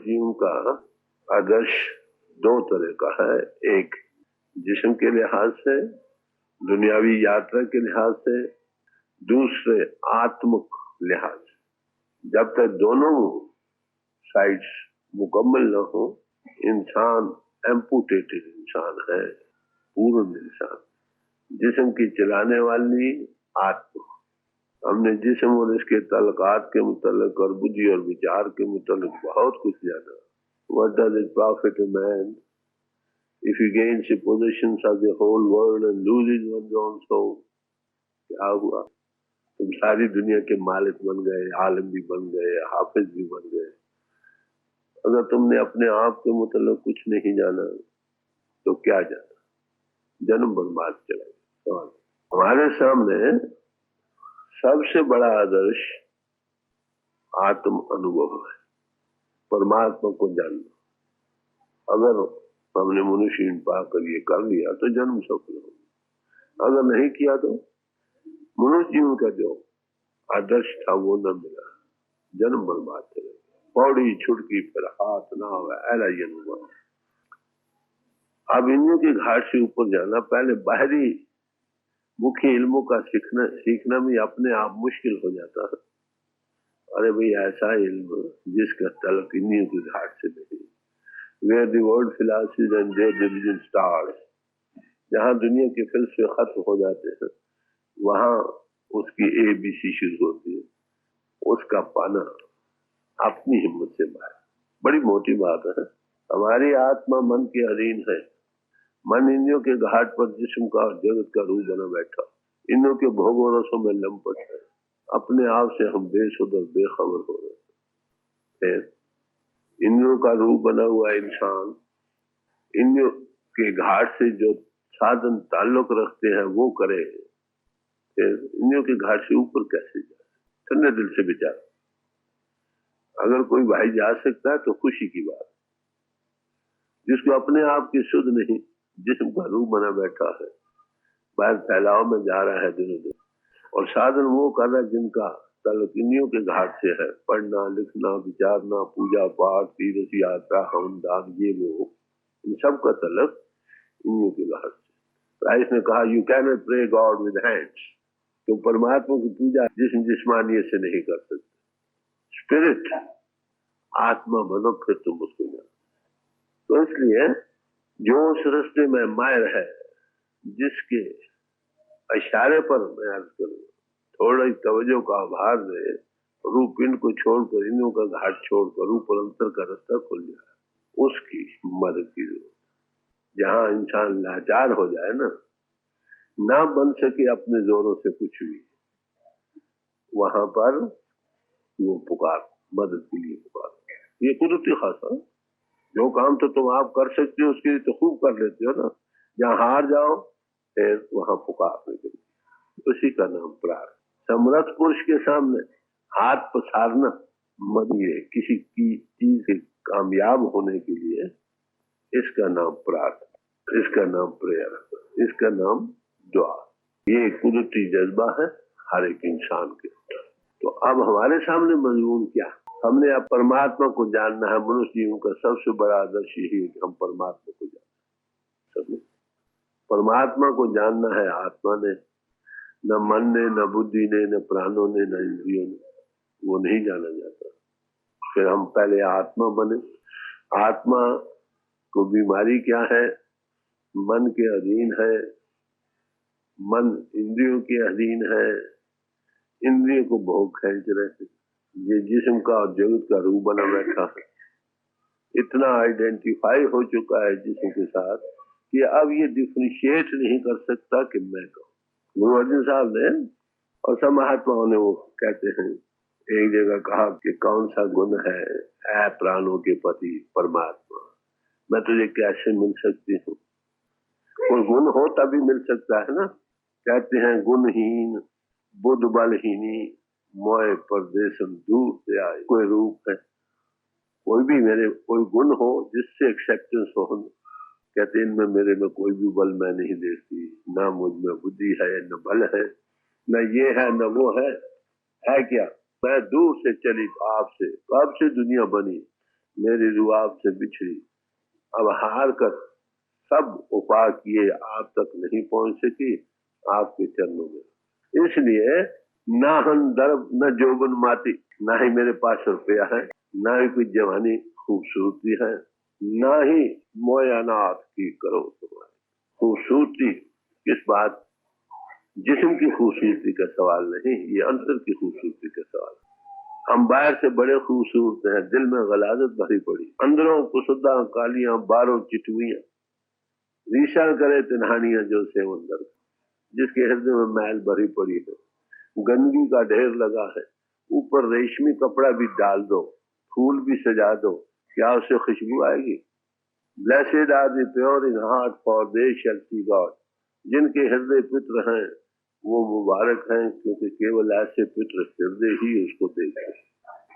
मनुष्य जीवन का आदर्श दो तरह का है। एक जिस्म के लिहाज से, दुनियावी यात्रा के लिहाज से, दूसरे आत्मिक लिहाज से। जब तक दोनों साइड्स मुकम्मल न हो, इंसान एम्पुटेटेड इंसान है, पूर्ण इंसान। जिस्म की चलाने वाली आत्मा। हमने जिस्म और इसके तल्लकात के मुतल्लिक और बुद्धि और विचार के मुतल्लिक बहुत कुछ जाना। What does it profit a man if he gains the possessions of the whole world and loses one's own soul? क्या हुआ? तुम सारी दुनिया के मालिक बन गए, आलिम भी बन गए, हाफिज भी बन गए। अगर तुमने अपने आप के मुतल्लिक कुछ नहीं जाना तो क्या जाना? जन्म बर्बाद चला गया। हमारे सामने सबसे बड़ा आदर्श आत्म अनुभव है, परमात्मा को जानना। अगर हमने मनुष्य पाकर ये कर लिया तो जन्म सफल होगा, अगर नहीं किया तो मनुष्य जीवन का जो आदर्श था वो न मिला, जन्म बर्बाद चला गया। पौड़ी छुटकी फिर हाथ ना हुआ, ऐसा जन्म हुआ। अब इन्हीं के घाट से ऊपर जाना, पहले बाहरी मुख्य इल्मों का सीखना भी अपने आप मुश्किल हो जाता है। अरे भाई, ऐसा इल्म जिसका तलक इन्हीं के घाट से नहीं, where the world philosophies and their religion starts, जहाँ दुनिया के फिलसफे खत्म हो जाते हैं, वहाँ उसकी ABC शुरू होती है। उसका पाना अपनी हिम्मत से बाहर। बड़ी मोटी बात है। हमारी आत्मा मन के अधीन है। मन इंद्रियों के घाट पर जिस्म का और जगत का रूप बना बैठा, इन्हों के भोग और रसों में लंपट है। अपने आप से हम बेसुध और बेखबर हो रहे हैं। इंद्रियों का रूप बना हुआ इंसान इंद्रियों के घाट से जो साधन ताल्लुक रखते हैं वो करे, इंद्रियों के घाट से ऊपर कैसे जाए? ठंडे दिल से विचार। अगर कोई भाई जा सकता है तो खुशी की बात। जिसको अपने आप की सुध नहीं, जिस्म का रूप बना बैठा है, बाहर फैलाव में जा रहा है दिनों दिन, और साधन वो कर रहा है जिनका ताल्लुक इंद्रियों के घाट से है। पढ़ना, लिखना, विचारना, पूजा पाठ, तीर्थ यात्रा, हवन दान, ये वो, इन सब का ताल्लुक इंद्रियों के घाट से। क्राइस्ट ने कहा, you can not pray God with hands. तो परमात्मा की पूजा जिस्मानियत से नहीं कर सकते। स्पिरिट, आत्मा बनो, फिर तुम उसको जानो। तो इसलिए जो उस रास्ते में मायर है, जिसके इशारे पर मैं अर्ज करूँ, थोड़ा ही तवज्जो का आभार दे, रूप पिंड को छोड़कर, इंद्रियों का घाट छोड़कर ऊपर अंतर का रास्ता खुल जाए, उसकी मदद की जरूरत। जहाँ इंसान लाचार हो जाए ना बन सके अपने जोरों से कुछ भी, वहां पर वो पुकार, मदद के लिए पुकार। ये कुदरती खासा, जो काम तो तुम आप कर सकते हो उसके लिए तो खूब कर लेते हो ना। जहाँ हार जाओ फिर वहां पुकार नहीं, उसी का नाम प्रार्थना। समर्थ पुरुष के सामने हाथ पसारना मदिए किसी की चीज से कामयाब होने के लिए, इसका नाम प्रार्थना, इसका नाम प्रेयर, इसका नाम दुआ। ये कुदरती जज्बा है हर एक इंसान के। तो अब हमारे सामने मजमून क्या? हमने अब परमात्मा को जानना है। मनुष्य जीवन का सबसे बड़ा आदर्श यही है कि हम परमात्मा को जानना। परमात्मा को जानना है आत्मा ने, न मन ने, न बुद्धि ने, न प्राणों ने, न इंद्रियों ने, वो नहीं जाना जाता। फिर हम पहले आत्मा बने। आत्मा को बीमारी क्या है? मन के अधीन है, मन इंद्रियों के अधीन है, इंद्रियों को भोग खींच रहे हैं। ये जिस्म का और जगत का रूप बना बैठा है। इतना आइडेंटिफाई हो चुका है जिस्म के साथ कि अब ये डिफरेंशिएट नहीं कर सकता कि मैं कहूँ। गुरु अर्जुन साहब ने और सब महात्माओं ने वो कहते हैं, एक जगह कहा कि कौन सा गुण है ऐ प्राणों के पति परमात्मा, मैं तुझे कैसे मिल सकती हूँ? कोई गुण हो तभी मिल सकता है ना। कहते हैं गुणहीन बुद्ध बलहीनी, मोय परदेशम दूर से आए। कोई रूप है, कोई भी मेरे कोई गुण हो जिससे एक्सेप्टेंस हो। कहते इनमें मेरे में कोई भी बल मैं नहीं देखती, ना मुझ में बुद्धि है न बल है, न ये है न वो है क्या? मैं दूर से चली आपसे, कब से दुनिया बनी, मेरी रूह आपसे बिछड़ी, अब हार कर सब उपाय किए आप तक नहीं पहुंच सकी आपके चरणों में। इसलिए ना हम दर्ब न जोबन माती, ना ही मेरे पास रुपया है, ना ही कोई जवानी खूबसूरती है, ना ही मोयानाथ की करो तुम्हारी खूबसूरती। किस बात? जिस्म की खूबसूरती का सवाल नहीं, ये अंतर की खूबसूरती का सवाल। हम बाहर से बड़े खूबसूरत हैं, दिल में गलाजत भरी पड़ी, अंदरों कुसुदा कालियां बारों चिटुइयां, रीशा करे तिनहानियां जो सेवंदर, जिसके हृदय में मैल भरी पड़ी है, गंदगी का ढेर लगा है, ऊपर रेशमी कपड़ा भी डाल दो, फूल भी सजा दो, क्या उससे खुशबू आएगी? Blessed are the pure in heart, for they shall see God. जिनके हृदय पित्र हैं वो मुबारक हैं, क्योंकि केवल ऐसे पित्र हृदय ही उसको देखते हैं।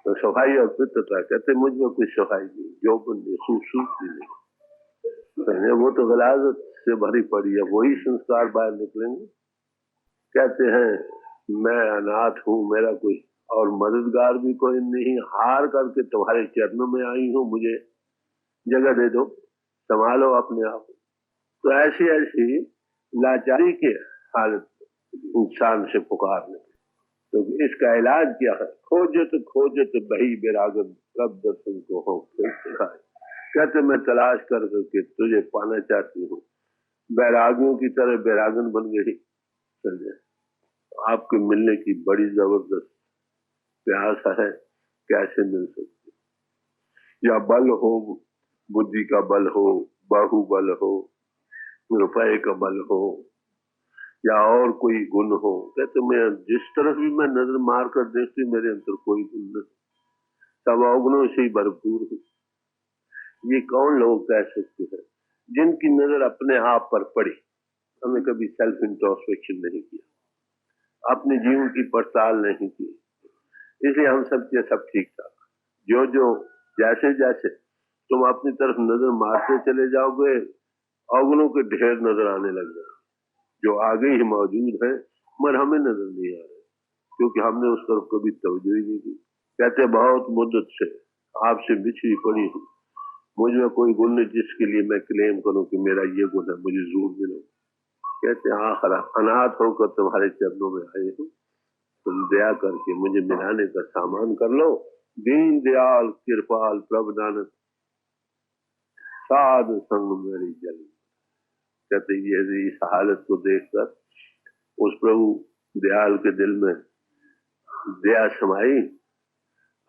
तो सफाई और पित्रता कहते मुझ में कोई सफाई नहीं, जोबन नहीं, खूबसूरती नहीं, वो तो गलाजत से भरी पड़ी है, वही संस्कार बाहर निकलेंगे। कहते हैं मैं अनाथ हूँ, मेरा कोई और मददगार भी कोई नहीं, हार करके तुम्हारे चरणों में आई हूँ, मुझे जगह दे दो, संभालो अपने आप। तो ऐसी ऐसी लाचारी के हालत इंसान से पुकारने, तो इसका इलाज क्या है? खोजत बही बेरागन, कब दर्शन को हो फिर सिखाए। कहते मैं तलाश कर करके तुझे पाना चाहती हूँ, बैरागियों की तरह बैरागन बन गई। चलिए, आपके मिलने की बड़ी जबरदस्त प्यास है, कैसे मिल सकती? या बल हो, बुद्धि का बल हो, बाहुबल हो, रुपए का बल हो, या और कोई गुण हो। कहते मैं जिस तरफ भी मैं नजर मार कर देखती मेरे अंदर कोई गुण नहीं, सब अवगुणों से ही भरपूर हूँ। ये कौन लोग कह सकते हैं जिनकी नजर अपने आप पर पड़ी? हमने कभी सेल्फ इंट्रोस्पेक्शन नहीं किया, अपने जीवन की पड़ताल नहीं की, इसलिए हम सब के सब ठीक ठाक। जो जो जैसे जैसे तुम अपनी तरफ नजर मारते चले जाओगे, अवगुणों के ढेर नजर आने लग जाए, जो आगे ही मौजूद है मगर हमें नजर नहीं आ रहे, क्योंकि हमने उस तरफ कभी तवज्जो ही नहीं की। कहते बहुत मुद्दत से आपसे बिछड़ी पड़ी हूँ, मुझ में कोई गुण नहीं जिसके लिए मैं क्लेम करूं कि मेरा ये गुण है, मुझे जरूर मिलो। कहते आखिर अनाथ होकर तुम्हारे चरणों में आए हूँ, तुम दया करके मुझे मिलाने का सामान कर लो। दीन दयाल कृपाल प्रभु नानक, साधु संग मेरी जल। कहते ये इस हालत को देखकर उस प्रभु दयाल के दिल में दया समाई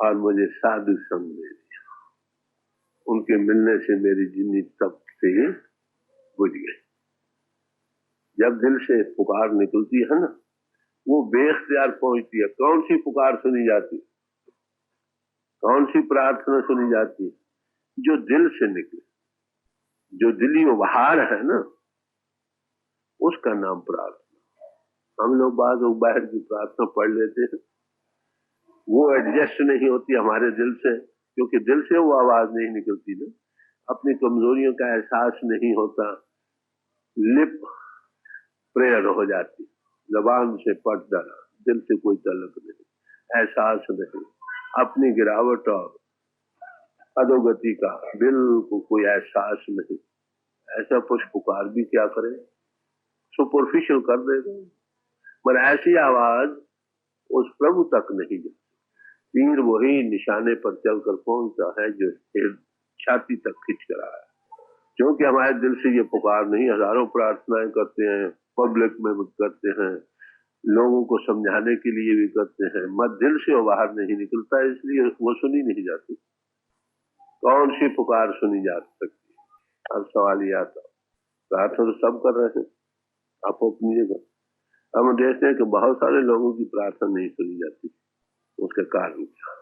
और मुझे साधु संग दे दिया। उनके मिलने से मेरी जिंदगी तब से बुझ गई। जब दिल से पुकार निकलती है ना, वो बेख्तियार पहुंचती है। कौन सी पुकार सुनी जाती, कौन सी प्रार्थना सुनी जाती है? जो दिल से निकले, जो दिली उपहार है ना, उसका नाम प्रार्थना। हम लोग बाहर की प्रार्थना पढ़ लेते हैं, वो एडजस्ट नहीं होती हमारे दिल से, क्योंकि दिल से वो आवाज नहीं निकलती ना, अपनी कमजोरियों का एहसास नहीं होता, लिप प्रेयर हो जाती, जबान से पढ़ डाला, दिल से कोई तल्लुक नहीं, एहसास नहीं, अपनी गिरावट और अधोगति का बिल्कुल कोई एहसास नहीं। ऐसा कुछ पुकार भी क्या करे, सुपरफिशियल कर देगा, पर ऐसी आवाज उस प्रभु तक नहीं जाती। तीर वही निशाने पर चलकर पहुंचता है जो छाती तक खींच कर आया। क्योंकि हमारे दिल से ये पुकार नहीं, हजारों प्रार्थनाएं करते हैं, पब्लिक में भी करते हैं, लोगों को समझाने के लिए भी करते हैं, मत दिल से वो बाहर नहीं निकलता, इसलिए वो सुनी नहीं जाती। कौन सी पुकार सुनी जा सकती? अब सवाल यह आता, प्रार्थना तो सब कर रहे हैं, आप अपनी जगह। हम देखते हैं कि बहुत सारे लोगों की प्रार्थना नहीं सुनी जाती। उसका कारण क्या?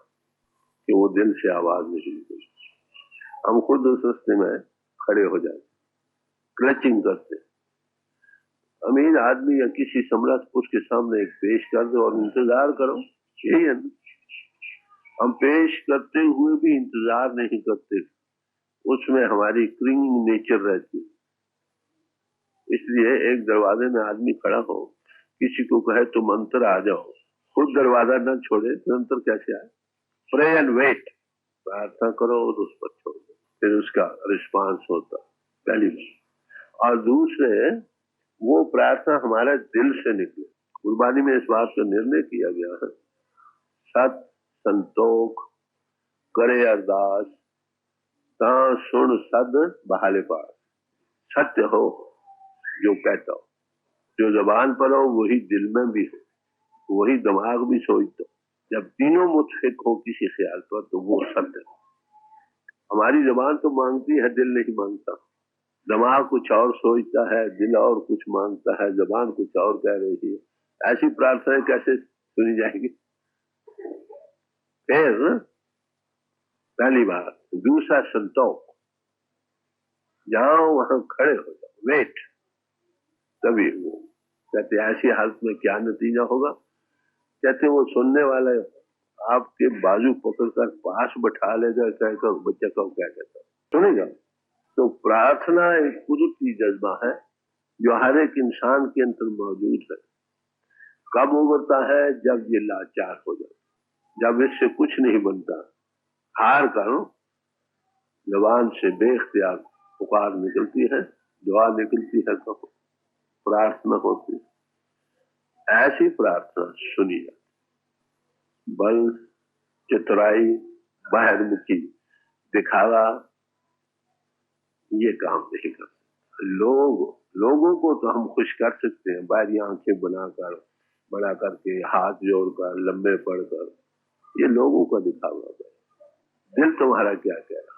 कि वो दिल से आवाज नहीं निकलती। हम खुद उस रास्ते में खड़े हो जाते, क्लचिंग करते। अमीर आदमी या किसी सम्राट पुरुष के सामने एक पेश कर दो और इंतजार करो, यही है। हम पेश करते हुए भी इंतजार नहीं करते, उसमें हमारी क्रिंगिंग नेचर रहती है। इसलिए एक दरवाजे में आदमी खड़ा हो, किसी को कहे तुम अंदर आ जाओ, खुद दरवाजा न छोड़े तो अंदर कैसे आए? प्रे एंड वेट, प्रार्थना करो और उस पर छोड़ दो, फिर उसका रिस्पांस होता, पहली बात। और दूसरे, वो प्रार्थना हमारे दिल से निकले। गुरबानी में इस बात का निर्णय किया गया है, सत संतोख करे अरदास ता सुन सद बहाले पास। सत्य हो जो कहता हो, जो जबान पर हो वही दिल में भी हो, वही दिमाग भी सोचता हो। जब तीनों मुतफिक हो किसी ख्याल पर तो वो सत्य है। हमारी जबान तो मांगती है, दिल नहीं मांगता। दिमाग कुछ और सोचता है, दिल और कुछ मांगता है, जबान कुछ और कह रही है। ऐसी प्रार्थना कैसे सुनी जाएगी? फिर पहली बात। दूसरा संतोख, जाओ वहां खड़े हो जाओ, वेट। तभी वो कहते ऐसी हालत में क्या नतीजा होगा? कहते वो सुनने वाले आपके बाजू पकड़कर पास बैठा लेगा, कहकर बच्चा कब क्या कहता सुनेगा। तो प्रार्थना एक कुदरती जज्बा है जो हर एक इंसान के अंदर मौजूद है। कब उभरता है? जब ये लाचार हो जाता, जब इससे कुछ नहीं बनता, हार कर जबान से बेख्तियार पुकार निकलती है, दुआ निकलती है, तो प्रार्थना होती है। ऐसी प्रार्थना सुनी जाती। बल, चतुराई, बाहरमुखी, दिखावा ये काम नहीं कर सकते। लोगों को तो हम खुश कर सकते हैं, बाहरी आंखें बनाकर, बड़ा करके, हाथ जोड़कर, लंबे पड़कर, ये लोगों का दिखावा है। दिल तुम्हारा क्या कह रहा?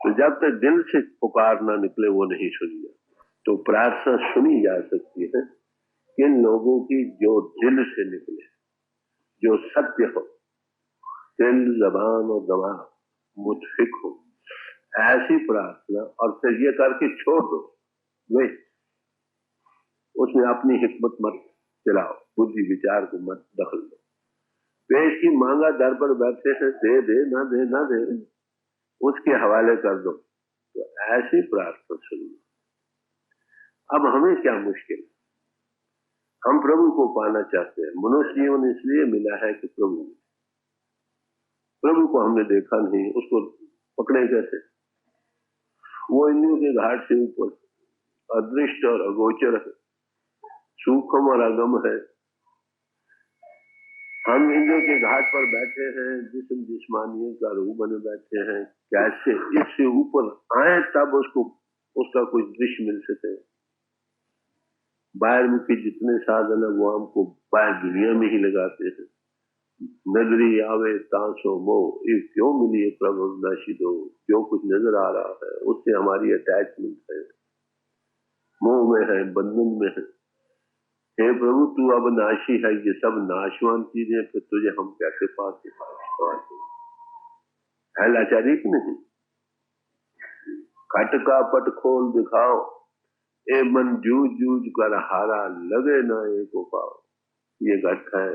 तो जब तक दिल से पुकार ना निकले वो नहीं सुनी जाती। तो प्रार्थना सुनी जा सकती है किन लोगों की जो दिल से निकले, जो सत्य हो, दिल, जबान और दिमाग मुतफिक हो, ऐसी प्रार्थना। और फिर ये करके छोड़ दो, वे उसमें अपनी हिकमत मत चलाओ, बुद्धि विचार को मत दखल दो। पेश की मांगा दर पर बैठे हैं, दे दे ना दे ना दे, उसके हवाले कर दो। तो ऐसी प्रार्थना सुनिए। अब हमें क्या मुश्किल? हम प्रभु को पाना चाहते हैं। मनुष्य जीवन इसलिए मिला है कि प्रभु को हमने देखा नहीं, उसको पकड़े कैसे? वो इंद्रियों के घाट से ऊपर अदृष्ट और अगोचर है, सूक्ष्म और अगम है। हम इंद्रियों के घाट पर बैठे हैं, जिस्म जिस्मानी का रूप बने बैठे हैं। कैसे इससे ऊपर आए तब उसका कुछ दृश्य मिल सके? बाहर मुखी जितने साधन है वो हमको बाहर दुनिया में ही लगाते हैं। नजरी आवे तांसो मोह, ये क्यों मिली है प्रभु नाशी दो। जो कुछ नजर आ रहा है उससे हमारी अटैचमेंट है, मोह में है, बंधन में है। हे प्रभु तू अब नाशी है, ये सब नाशवान चीजें, फिर तुझे हम कैसे पाते है? लाचारी की नहीं? खट का पट खोल दिखाओ, ए मन जूझ जूझ कर हारा, लगे ना एक उपाय। ये घट है,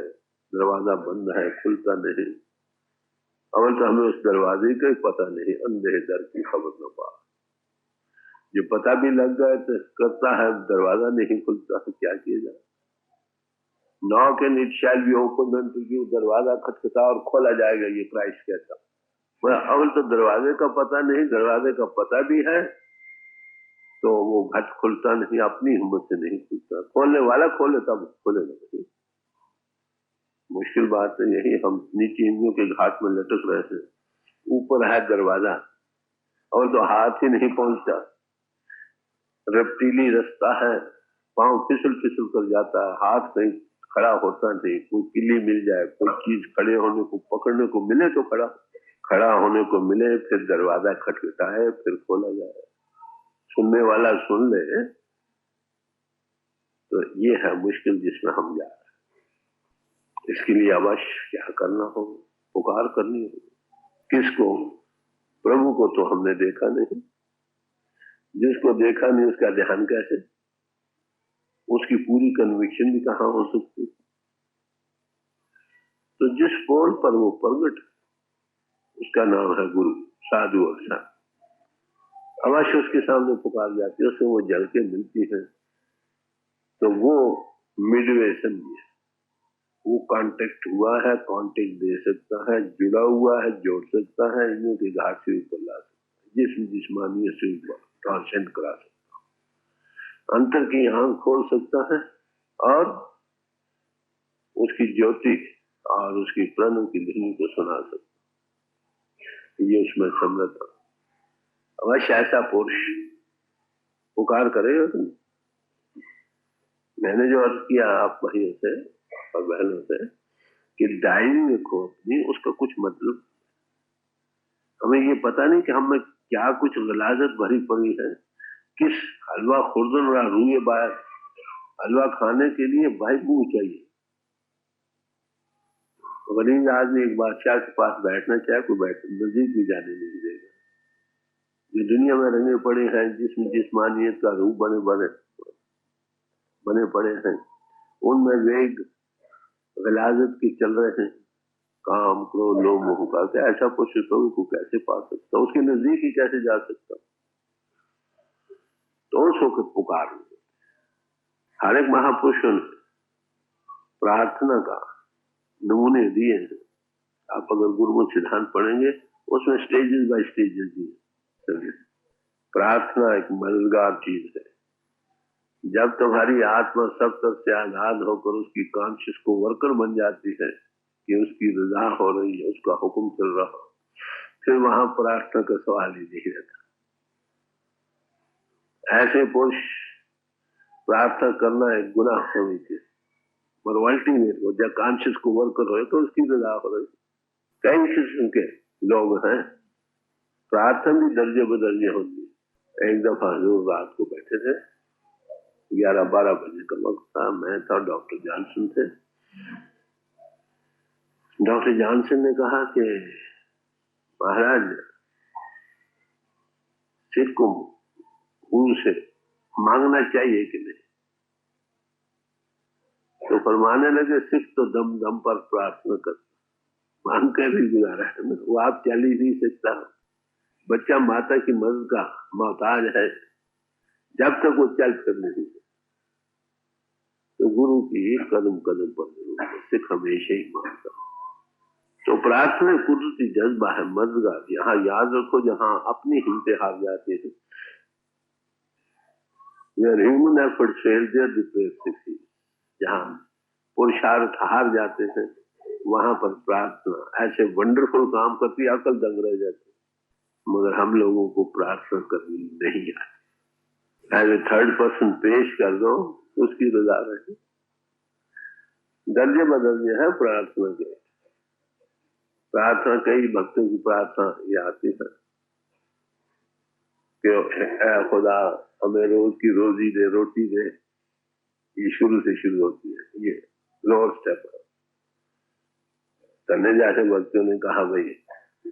दरवाजा बंद है, खुलता नहीं। अवल तो हमें उस दरवाजे का ही पता नहीं, अंधे दर की खबर न पा। ये पता भी लग गया तो करता है, दरवाजा नहीं खुलता है, क्या किया जाए? Knock and it shall be open unto you, दरवाजा खटखटा और खोला जाएगा, ये क्राइस्ट कहता। अवल तो दरवाजे का पता नहीं, दरवाजे का पता भी है तो वो घट खुलता नहीं, अपनी हिम्मत से नहीं खुलता। खोलने वाला खोले तब खोलेगा नहीं। मुश्किल बात है यही, हम नीचे इंद्रियों के घाट में लटक रहे थे, ऊपर है दरवाजा और तो हाथ ही नहीं पहुंचता। रफ्तीली रास्ता है, पांव फिसल फिसल कर जाता है, हाथ कहीं खड़ा होता नहीं। कोई किली मिल जाए, कोई चीज खड़े होने को पकड़ने को मिले तो खड़ा होने को मिले, फिर दरवाजा खटखटाए, फिर खोला जाए, सुनने वाला सुन ले। तो ये है मुश्किल जिसमें हम जा रहे हैं। इसके लिए अवश्य क्या करना होगा? पुकार करनी होगी। किसको? प्रभु को तो हमने देखा नहीं। जिसको देखा नहीं उसका ध्यान कैसे? उसकी पूरी कन्विक्शन भी कहां हो सकती? तो जिस पोल पर वो प्रगट उसका नाम है गुरु, साधु और संत। अवश्य उसके सामने पुकार जाती है, उससे वो जल के मिलती है। तो वो मिडवे समझिए, वो कांटेक्ट हुआ है, कांटेक्ट दे सकता है, जुड़ा हुआ है, जोड़ सकता है, इन्हीं के घाट से ऊपर ला सकता है, जिस्मानियत से ऊपर ट्रांसेंड करा सकता है, अंतर की आंख खोल सकता है और उसकी ज्योति और उसकी प्रणव की ध्वनि को सुना सकता है। ये उसमें समृद्ध अवश्य ऐसा पुरुष पुकार करेगा। तुम मैंने जो अर्ज किया आप भाइयों से और बहनों से कि डायरी लिखो अपनी, उसका कुछ मतलब हमें ये पता नहीं कि हमें क्या कुछ गलाजत भरी पड़ी है, किस हलवा खुर्दन और रूए बाहर हलवा खाने के लिए भाई मुंह चाहिए। गरीब आदमी एक बादशाह के पास बैठना चाहे कोई बैठ नजदीक भी जाने नहीं देगा। जो दुनिया में रंगे पड़े हैं, जिसमें जिस्मानियत का रूप बने पड़े हैं, उनमें वेग गलाजत की चल रहे हैं, काम क्रोध लोभ मोह का, ऐसा पुरुष को कैसे पा सकता, उसके नजदीक ही कैसे जा सकता। तो उस वक्त पुकार हर एक महापुरुषों ने प्रार्थना का नमूने दिए हैं। आप अगर गुरुमुख सिद्धांत पढ़ेंगे उसमें स्टेजेस बाय स्टेजेस दिए। प्रार्थना एक मददगार चीज है। जब तुम्हारी आत्मा सब तरफ से आजाद होकर उसकी कॉन्शियस को वर्कर बन जाती है कि उसकी रजा हो रही है, उसका हुक्म चल रहा हो, फिर वहां प्रार्थना का सवाल ही नहीं रहता। ऐसे पुरुष प्रार्थना करना एक गुनाह समझते, पर अल्टीमेट हो जब कॉन्शियस को वर्कर हो तो उसकी रजा हो रही। कई किस्म के लोग हैं, प्रार्थना भी दर्जे बदर्जे होती है। एक दफा हजूर रात को बैठे थे, 11-12 बजे का वक्त था, मैं था, डॉक्टर जॉनसन थे। डॉक्टर जॉनसन ने कहा कि महाराज सिख को गुरु से मांगना चाहिए कि नहीं? तो फरमाने लगे सिख तो दम दम पर प्रार्थना कर, मांग कर ही गुजारा है ना, वो आप चल ही नहीं सकता। बच्चा माता की मदद का मोहताज है जब तक वो चल फिर नहीं सकता। तो गुरु की कदम कदम पर जरूर सिख हमेशा ही मांगता। तो प्रार्थना कुदरती जज्बा है, मददगार। यहाँ याद रखो, जहाँ अपनी हिम्मतें हार जाते हैं, human effort fail there the prayer succeed. जहाँ पुरुषार्थ हार जाते हैं वहां पर प्रार्थना ऐसे वंडरफुल काम करती, अकल दंग रह जाती। मगर हम लोगों को प्रार्थना करनी नहीं आती। एज ए थर्ड पर्सन पेश कर दो, उसकी रजा रहे। दर्जे बदर्जे है प्रार्थना के। प्रार्थना कई भक्तों की प्रार्थना ये आती है कि खुदा हमें रोज की रोजी दे, रोटी दे। ये शुरू से शुरू होती है, ये लोअर स्टेप है। करने जैसे भक्तों ने कहा भाई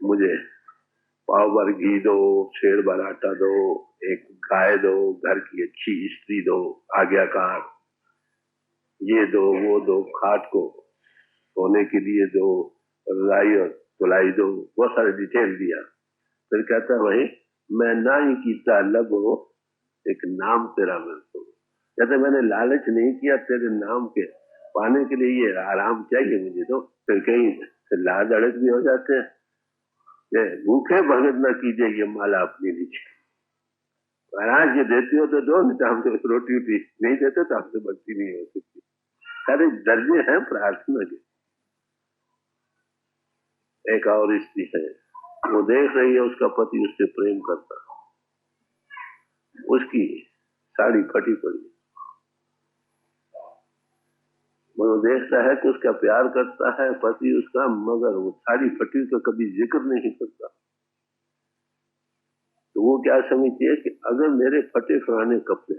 मुझे पाव भर घी दो, शेर भर आटा दो, एक गाय दो, घर की अच्छी स्त्री दो, आज्ञाकार, ये दो वो दो, खाट को सोने के लिए दो, रजाई और तुलाई दो, बहुत सारे डिटेल दिया। फिर कहता भाई मैं ना ही कीता लगो एक नाम तेरा मिल दो। कहते मैंने लालच नहीं किया तेरे नाम के पाने के लिए, ये आराम चाहिए मुझे। तो फिर कहीं लाद अड़क भी हो जाते हैं, भूखे भगत ना कीजिए ये माला अपनी नीचे। महाराज ये देते हो तो दो, नहीं तो हमसे रोटी उठी नहीं देते तो हमसे भक्ति नहीं हो सकती। सारे दर्जे हैं प्रार्थना के। एक और स्त्री है, वो देख रही है उसका पति उससे प्रेम करता, उसकी साड़ी फटी पड़ी, वो देखता है कि उसका प्यार करता है पति उसका, मगर वो साड़ी फटी का कभी जिक्र नहीं करता। तो वो क्या समझती है कि अगर मेरे फटे पुराने कपड़े,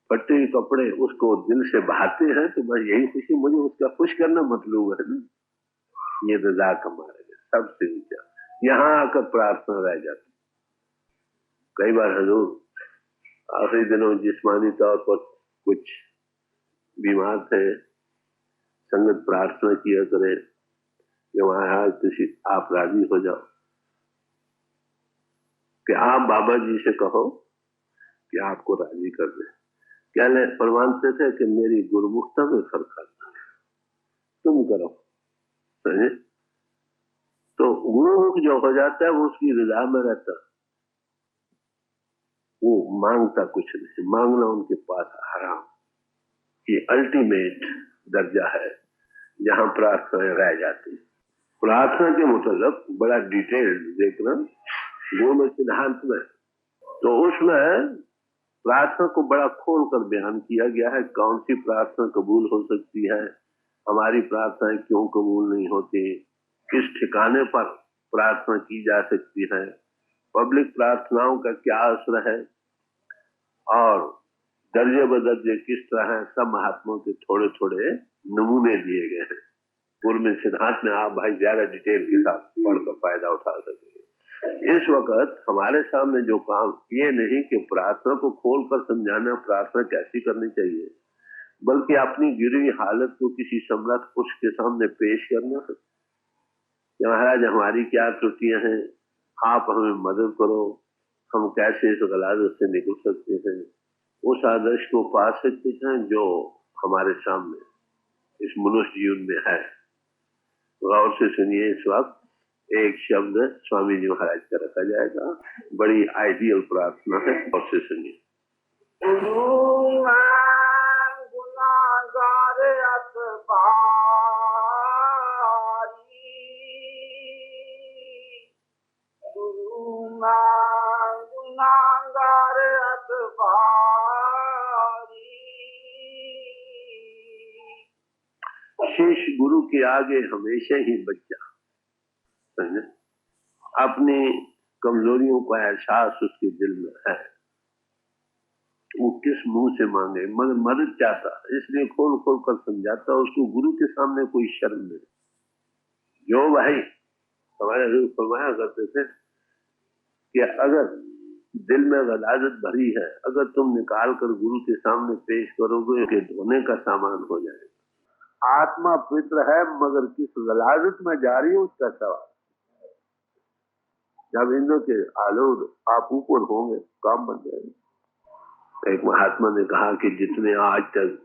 फटे कपड़े उसको दिल से बहाते हैं तो बस यही खुशी, मुझे उसका खुश करना मतलब है ना। ये रजा कमाए सबसे ऊंचा। यहाँ आकर प्रार्थना रह जाती। कई बार हजूर आखिरी दिनों जिस्मानी तौर पर कुछ बीमार थे, संगत प्रार्थना किया करे कि वहां आप राजी हो जाओ कि आप बाबा जी से कहो कि आपको राजी कर दे। क्या परमानते थे कि मेरी गुरुमुखता में फर्क आता है, तुम करो। समझे? तो गुरुमुख जो हो जाता है वो उसकी रजा में रहता, वो मांगता कुछ नहीं, मांगना उनके पास हराम। ये अल्टीमेट दर्जा है जहां प्रार्थनाएं रह जाती। प्रार्थना के मतलब बड़ा डिटेल देखना गुरु सिद्धांत में, तो उसमें प्रार्थना को बड़ा खोल कर बयान किया गया है। कौन सी प्रार्थना कबूल हो सकती है, हमारी प्रार्थनाएं क्यों कबूल नहीं होती, किस ठिकाने पर प्रार्थना की जा सकती है, पब्लिक प्रार्थनाओं का क्या असर है, और दर्जे बदर्जे किस तरह है, सब महात्माओं के थोड़े थोड़े नमूने दिए गए हैं। पूर्व में सिद्धांत में आप भाई ज्यादा डिटेल के साथ पढ़कर फायदा उठा सकेंगे। इस वक्त हमारे सामने जो काम, ये नहीं कि प्रार्थना को खोलकर समझाना प्रार्थना कैसी करनी चाहिए, बल्कि अपनी गिरी हुई हालत को किसी समर्थ पुरुष के सामने पेश करना है। महाराज हमारी क्या त्रुटियां हैं, आप हमें मदद करो, हम कैसे इस गलाजत से निकल सकते हैं, उस आदर्श को पा सकते हैं जो हमारे सामने इस मनुष्य जीवन में है। गौर से सुनिए, इस वक्त एक शब्द स्वामी जी महाराज का रखा जाएगा, बड़ी आइडियल प्रार्थना है, गौर से सुनिए। शिष्य गुरु के आगे हमेशा ही बच जा, अपनी कमजोरियों का एहसास उसके दिल में है, वो किस मुंह से मांगे, मगर मदद चाहता, इसलिए खोल खोल कर समझाता, उसको गुरु के सामने कोई शर्म नहीं। जो भाई हमारे गुरु फरमाया करते थे कि अगर दिल में गलाजत भरी है, अगर तुम निकाल कर गुरु के सामने पेश करोगे कि धोने का सामान हो जाएगा। आत्मा पवित्र है मगर किस गलाजत में जा रही है उसका सवाल। जब इंद्र के आलोक आप ऊपर होंगे काम बन जाएगा। एक महात्मा ने कहा कि जितने आज तक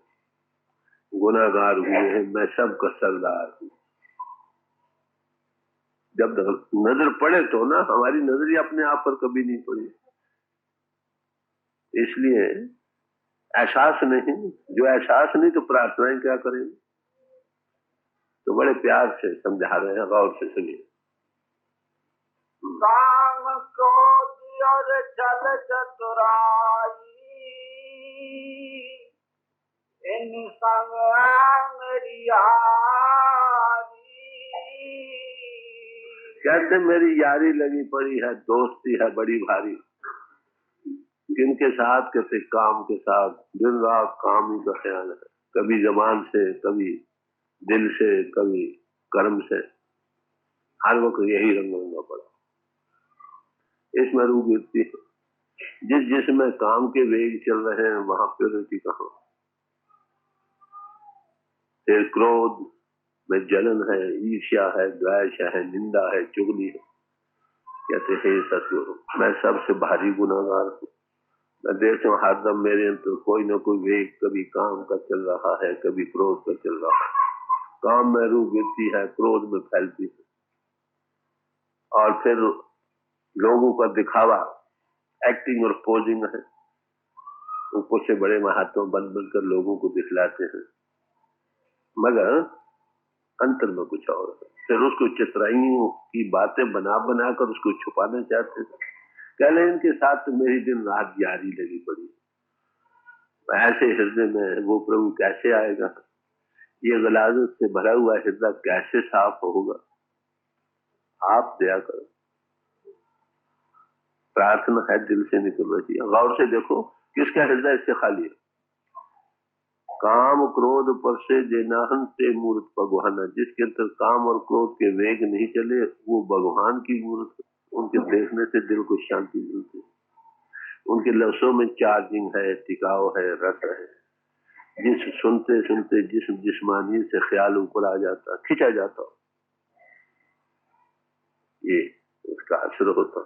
गुनाहगार हुए हैं मैं सबका सरदार हूं। जब नजर पड़े तो ना, हमारी नजर ही अपने आप पर कभी नहीं पड़ी, इसलिए एहसास नहीं, जो एहसास नहीं तो प्रार्थनाएं क्या करेंगे। तो बड़े प्यार से समझा रहे हैं, गौर से सुनिए। काम क्रोध और छल चतुराई इन संग मेरी यारी, कहते मेरी यारी लगी पड़ी है, दोस्ती है बड़ी भारी। किनके साथ? कहते काम के साथ, दिन रात काम ही का ख्याल है, कभी जबान से, कभी दिल से, कभी कर्म से, हर वक्त यही रंग रंगा पड़ा। इसमें रूह गिरती है। जिसमें काम के वेग चल रहे हैं वहां प्योरिटी कहाँ? फिर क्रोध में जलन है, ईर्ष्या है, द्वेष है, निंदा है, चुगली है। कहते हे सतगुरु मैं सबसे भारी गुनाहगार हूँ, मैं देखता हूँ हरदम मेरे अंदर कोई ना कोई वेग, कभी काम का चल रहा है, कभी क्रोध का चल रहा है। काम में रूह गिरती है, क्रोध में फैलती है, और फिर लोगों का दिखावा, एक्टिंग और पोजिंग है। ऊपर से बड़े महात्मा बन बनकर लोगों को दिखलाते हैं, मगर अंतर में कुछ और है। फिर उसको चितराइयों की बातें बना बनाकर उसको छुपाना चाहते थे। कहले इनके साथ तो मेरी दिन रात यारी लगी पड़ी, ऐसे हृदय में वो प्रभु कैसे आएगा? ये गलाजत से भरा हुआ हृदय कैसे साफ होगा? आप दया करो। प्रार्थना है दिल से निकल रही है। गौर से देखो किसका हृदय इससे खाली है। काम क्रोध पर से जेनाहन से मूर्त भगवान, जिसके अंदर काम और क्रोध के वेग नहीं चले वो भगवान की मूर्त। उनके देखने से दिल को शांति मिलती है, उनके लफ्जों में चार्जिंग है, टिकाव है, रस है। जिस सुनते सुनते जिस्मानी से ख्याल ऊपर आ जाता, खिंचा जाता, ये उसका असर होता।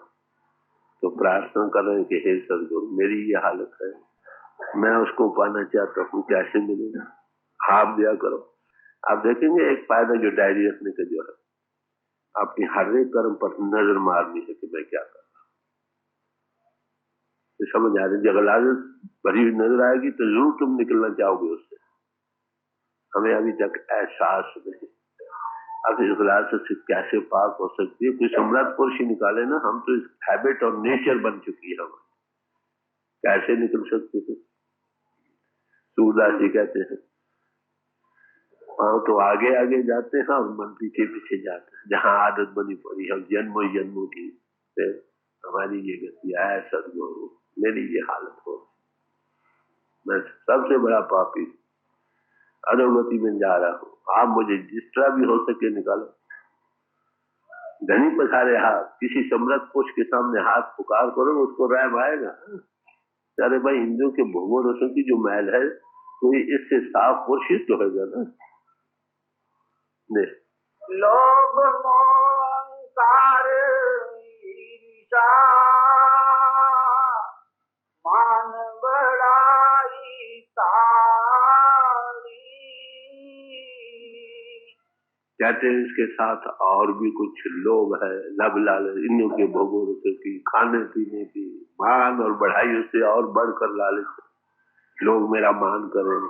तो प्रार्थना कर रहे हैं कि हे सदगुरु मेरी ये हालत है, मैं उसको पाना चाहता हूँ, कैसे मिलेगा? आप दया करो। आप देखेंगे एक फायदा जो डायरी रखने का जो है, अपनी हर एक कर्म पर नजर मारनी है कि मैं क्या कर रहा हूं। तो समझ आ रही, जब लालच भरी हुई नजर आएगी तो जरूर तुम निकलना चाहोगे उससे। हमें अभी तक एहसास नहीं, अब इस लालच से कैसे पाक हो सकती है। कोई सम्राट पुरुष ही निकाले ना, हम तो इस हैबिट और नेचर बन चुकी है हमारी, कैसे निकल सकते थे। सूरदास जी कहते हैं, पांव तो आगे आगे जाते हैं और मन पीछे पीछे जाते हैं, जहां आदत बनी पड़ी है जन्मों जन्मों की, हमारी ये गति है। सदगुरु मेरी ये हालत हो, मैं सबसे बड़ा पापी अधोगति में जा रहा हूँ। आप मुझे जिस तरह भी हो सके निकालो। धनी पसारे हाथ, किसी समृद्ध पुरुष के सामने हाथ पुकार करो, उसको रैब आएगा। अरे भाई, हिंदुओं के भोगों रसों की जो मैल है, कोई इससे साफ पुरुष ही तो होगा ना। लोभ मोहंकार ईर्ष्या मान बड़ाई सारी। कहते हैं इसके साथ और भी कुछ लोभ है, लब लालच, इन्हों के भोगों रसों की, खाने पीने की, मान और बढ़ाई, उससे और बढ़कर लालच। लोग मेरा मान करें,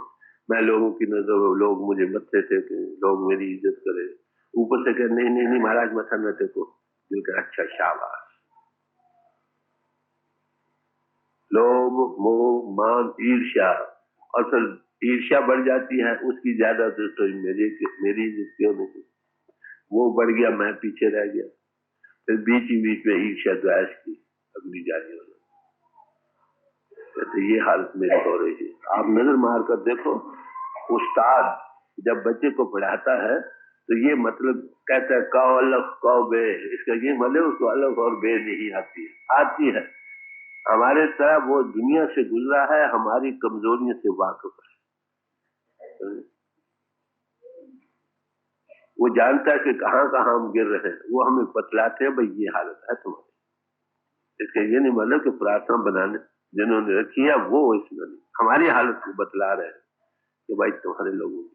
मैं लोगों की नजर में, लोग मुझे मत्थे टेके, लोग मेरी इज्जत करें। ऊपर से कहे नहीं नहीं नहीं महाराज मत्था न टेको, दिल का अच्छा शाबाश। लोभ मोह मान ईर्ष्या, और फिर ईर्ष्या बढ़ जाती है, उसकी ज्यादा तो मेरी इज्जत क्यों नहीं, वो बढ़ गया, मैं पीछे रह गया। फिर बीच ही बीच में ईर्ष्या द्वेष की अग्नि जारी हो जाती। तो ये हालत मेरी हो रही है। आप नजर मार कर देखो, उस्ताद जब बच्चे को पढ़ाता है तो ये मतलब कहता है कौ अलग कौ बे, इसका ये मतलब उसको अलग और बे नहीं आती है। हमारे तरह वो दुनिया से गुजरा है, हमारी कमजोरियों से वाकिफ है। वो जानता है कि कहाँ कहाँ हम गिर रहे हैं, वो हमें बतलाते हैं भाई ये हालत है तुम्हारी। इसका ये नहीं मतलब कि प्रार्थना बनाने जिन्होंने रखी है वो इसमें नहीं, हमारी हालत को बतला रहे हैं कि भाई तुम्हारे लोगों की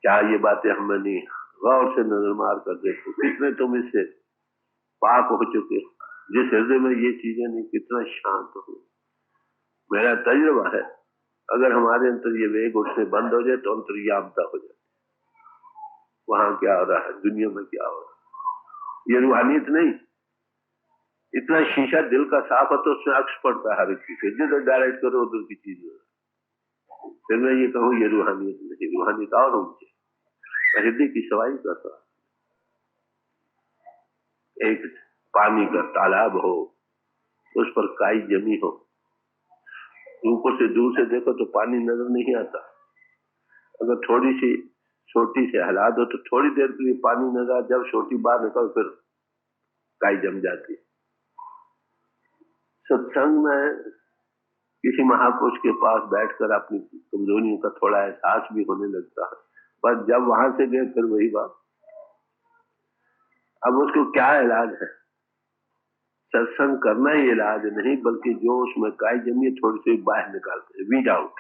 क्या ये बातें हमें नहीं। गौर से नजर मार कर देखो, कितने तुम इससे पाक हो चुके, जिस हृदय में ये चीजें नहीं, कितना शांत हो। मेरा तजुर्बा है, अगर हमारे अंदर ये वेग उठने बंद हो जाए तो अंतर्यामता हो जाए। वहां क्या हो रहा है, दुनिया में क्या हो रहा है, ये रूहानियत नहीं। इतना शीशा दिल का साफ है तो उसमें अक्स पड़ता है हर एक चीज, जिधर डायरेक्ट करो उधर की चीज हो। फिर मैं ये कहूँ ये रूहानियत नहीं, रूहानियत और ऊंचे हृदय की सफाई करता। एक पानी का तालाब हो, उस पर काई जमी हो, ऊपर से दूर से देखो तो पानी नजर नहीं आता, अगर थोड़ी सी छोटी से हिला दो तो थोड़ी देर के लिए पानी नजर, जब छोटी बाहर निकल फिर काई जम जाती है। सत्संग में किसी महापुरुष के पास बैठकर अपनी कमजोरियों का थोड़ा एहसास भी होने लगता है, बस जब वहां से गए फिर वही बात। अब उसको क्या इलाज है, सत्संग करना ही इलाज नहीं, बल्कि जो उसमें काई जमी थोड़ी सी बाहर निकालते हैं, वीड आउट।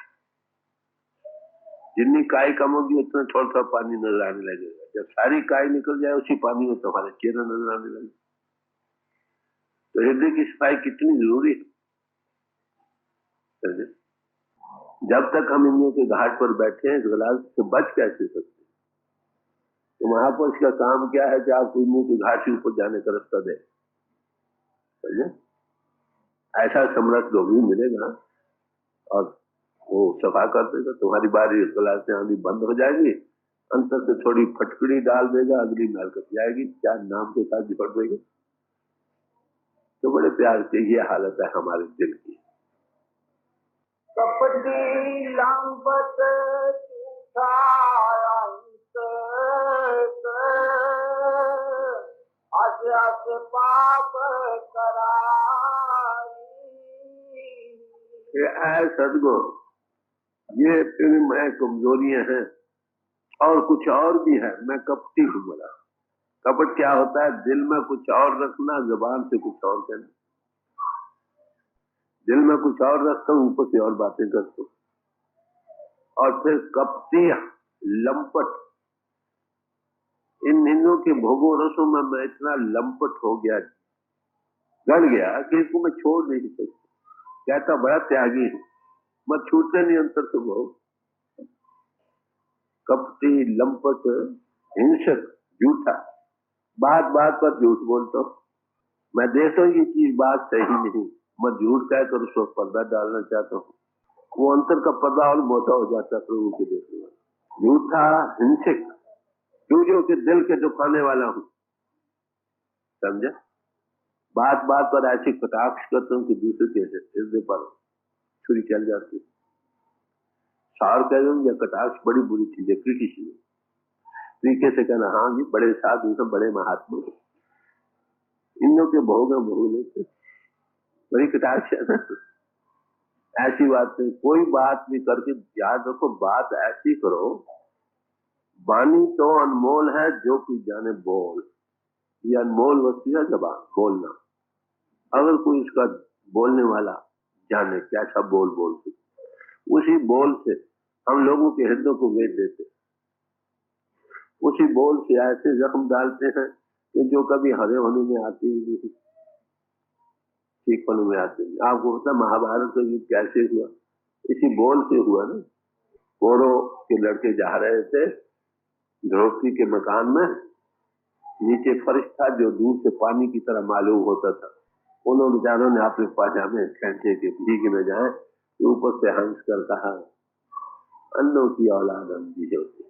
जितनी काई कम होगी उतना थोड़ा थोड़ा पानी नजर आने लगेगा। जब सारी काई निकल जाए उसी पानी में तुम्हारा चेहरा नजर आने लगे। तो हृदय की सफाई कितनी जरूरी है। जब तक हम इंद्रियों के घाट पर बैठे हैं, इस गलाल से बच कैसे सकते। तो महापुरुष का काम क्या है कि आपको इंद्रियों के घाट से ऊपर जाने का रास्ता दे। ऐसा समर्थ लोग मिलेगा और वो सफा कर देगा, तुम्हारी बारी इस गलाल से आनी बंद हो जाएगी, अंतर से थोड़ी फटकड़ी डाल देगा, अगली मैल कट जाएगी, चार नाम के साथ झपट देगा। तो बड़े प्यार से ये हालत है हमारे दिल की। कपटी लंबत झूठा अंत अजस पाप कराई। सदगुरु, ये फिर मैं कमजोरियां हैं और कुछ और भी है, मैं कपटी हूँ। बोला कपट क्या होता है, दिल में कुछ और रखना, जुबान से कुछ और कहना। दिल में कुछ और रखता हूँ, ऊपर से और बातें करता हूँ। और फिर कपटी लंपट। इन हिंदुओं के भोगों रसों में मैं इतना लंपट हो गया, गड़ गया कि इसको मैं छोड़ नहीं सकता। कहता बड़ा त्यागी हूं, मैं छूटते नहीं अंतर से भोग। कपटी लंपट हिंसक झूठा, बात बात पर झूठ बोलता हूं। मैं देखता हूँ ये चीज बात सही नहीं, मैं झूठ कहकर उस पर पर्दा डालना चाहता हूँ। वो अंतर का पर्दा और मोटा हो जाता है प्रभु के देखने वाला। झूठा हिंसक, दूसरों के दिल के दुखाने वाला हूँ, समझा। बात बात पर ऐसी कटाक्ष करता हूँ कि दूसरे के हृदय पर छुरी चल जाती है। सार कह दूं यह कटाक्ष बड़ी बुरी चीज है, क्रिटिसिज्म। तरीके से कहना हाँ जी बड़े साधु हैं, बड़े महात्मा, इन लोग के भोग लेते, बड़ी कटाक्ष है ना। ऐसी बात नहीं, कोई बात भी करके याद रखो, बात ऐसी करो। वाणी तो अनमोल है, जो कोई जाने बोल। ये अनमोल वस्तु है जबान, बोलना। अगर कोई इसका बोलने वाला जाने कैसा बोल बोलते, उसी बोल से हम लोगों के हृदय को वेद देते, उसी बोल से ऐसे जख्म डालते हैं कि जो कभी हरे होने में आते ही नहीं, ठीक होने में आते नहीं। आपको पता महाभारत का युद्ध कैसे हुआ? इसी बोल से हुआ ना। कौरव के लड़के जा रहे थे द्रौपदी के मकान में, नीचे फर्श था जो दूर से पानी की तरह मालूम होता था। उन बेचारों ने अपने पाजामे खेचे के भीग न जाए, ऊपर से हंस कर कहा अन्नों की औलाद अंधी होती।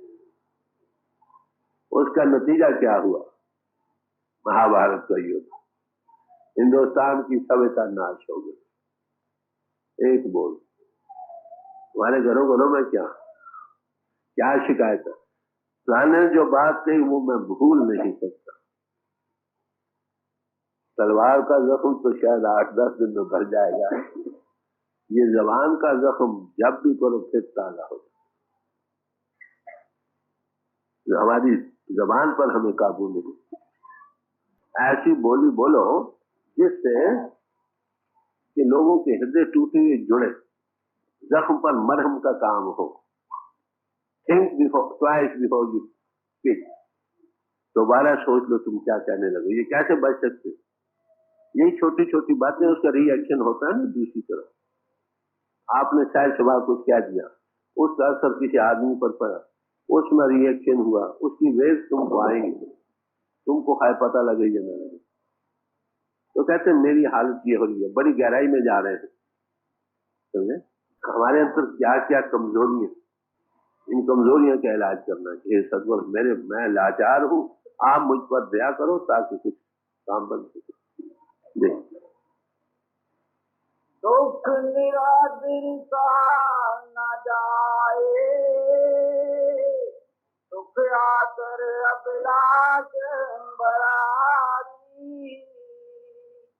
उसका नतीजा क्या हुआ? महाभारत का युद्ध, हिंदुस्तान की सभ्यता नाश हो गई। एक बोल। हमारे घरों घरों में क्या शिकायत है? ने जो बात कही वो मैं भूल नहीं सकता। तलवार का जख्म तो शायद 8-10 दिन में भर जाएगा, ये जबान का जख्म जब भी करो फिर ताजा हो। हमारी जबान पर हमें काबू नहीं। ऐसी बोली बोलो जिससे कि लोगों के हृदय टूटे हुए जुड़े, जख्म पर मरहम का काम हो। Think before twice before you speak. दोबारा सोच लो तुम क्या कहने लगे। ये कैसे बच सकते? यही छोटी छोटी बातें, उसका रिएक्शन होता है ना दूसरी तरफ। आपने शायद सुबह कुछ कह दिया, उसका असर किसी आदमी पर पड़ा, उसमें रिएक्शन हुआ, उसकी वेव तुमको आएंगे, तुमको है पता लगे या न लगे। तो कहते हैं मेरी हालत ये हो रही है, बड़ी गहराई में जा रहे हैं। समझे? हमारे अंदर क्या क्या कमजोरियां, इन कमजोरियों का इलाज करना चाहिए। सदगुरु मैं लाचार हूँ, आप मुझ पर दया करो ताकि कुछ काम बन सके। दुख निरादिर सा न जाए, दुख आदर अभिलाष बरारी।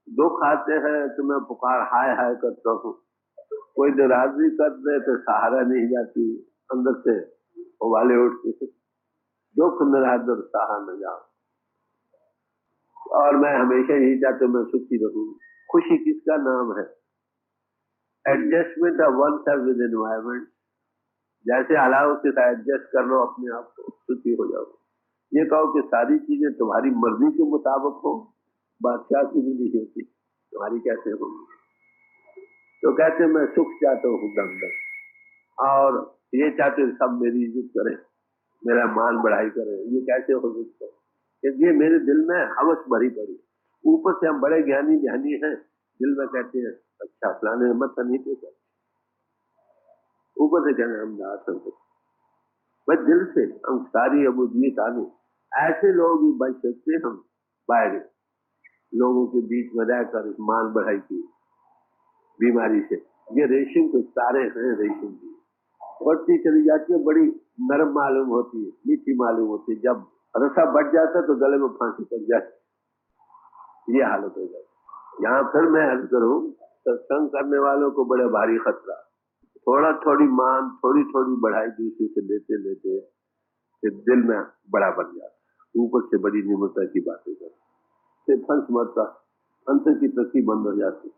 दुख आते हैं तो मैं पुकार हाय हाय करता हूँ, कोई नाराजगी कर दे तो सहारा नहीं जाती, अंदर से उबाले उठते। दुख निरादर सहा न जाओ। और मैं हमेशा यही चाहता हूँ मैं सुखी रहूं। खुशी किसका नाम है? Adjustment of one self with environment. जैसे हालात के साथ एडजस्ट कर लो अपने आप को, सुखी हो जाओ। ये कहो कि सारी चीजें तुम्हारी मर्जी के मुताबिक हो, बादशाह की भी नहीं होती, तुम्हारी कैसे होगी? तो कहते मैं सुख चाहता हूँ दम दम, और ये चाहते सब मेरी इज्जत करें, मेरा मान बढ़ाई करें। ये कैसे हो सकता है? ये मेरे दिल में हवस भरी पड़ी। ऊपर से हम बड़े ज्ञानी ध्यानी हैं, दिल में कहते हैं अच्छा फलाने मत नहीं देता, ऊपर से कहना हम दास हैं। बस दिल से हम सारी अबूदियत आने। ऐसे लोग ही बच सकते हम बाहर लोगों के बीच में रहकर मान बढ़ाई की बीमारी से। ये रेशम के तारे हैं, रेशम की बढ़ती चली जाती है, बड़ी नरम मालूम होती है, मीठी मालूम होती है। जब रसा बढ़ जाता है तो गले में फांसी पड़ जाती, ये हालत हो जाती। यहाँ फिर मैं अर्ज करूं, सत्संग करने वालों को बड़े भारी खतरा। थोड़ा थोड़ी मान, थोड़ी थोड़ी बढ़ाई दूसरे से लेते लेते फिर दिल में बड़ा बन जाता, ऊपर से बड़ी निम्रता की बातें करते, फिर फंस मरता, अंतर की तस्वीर बंद हो जाती।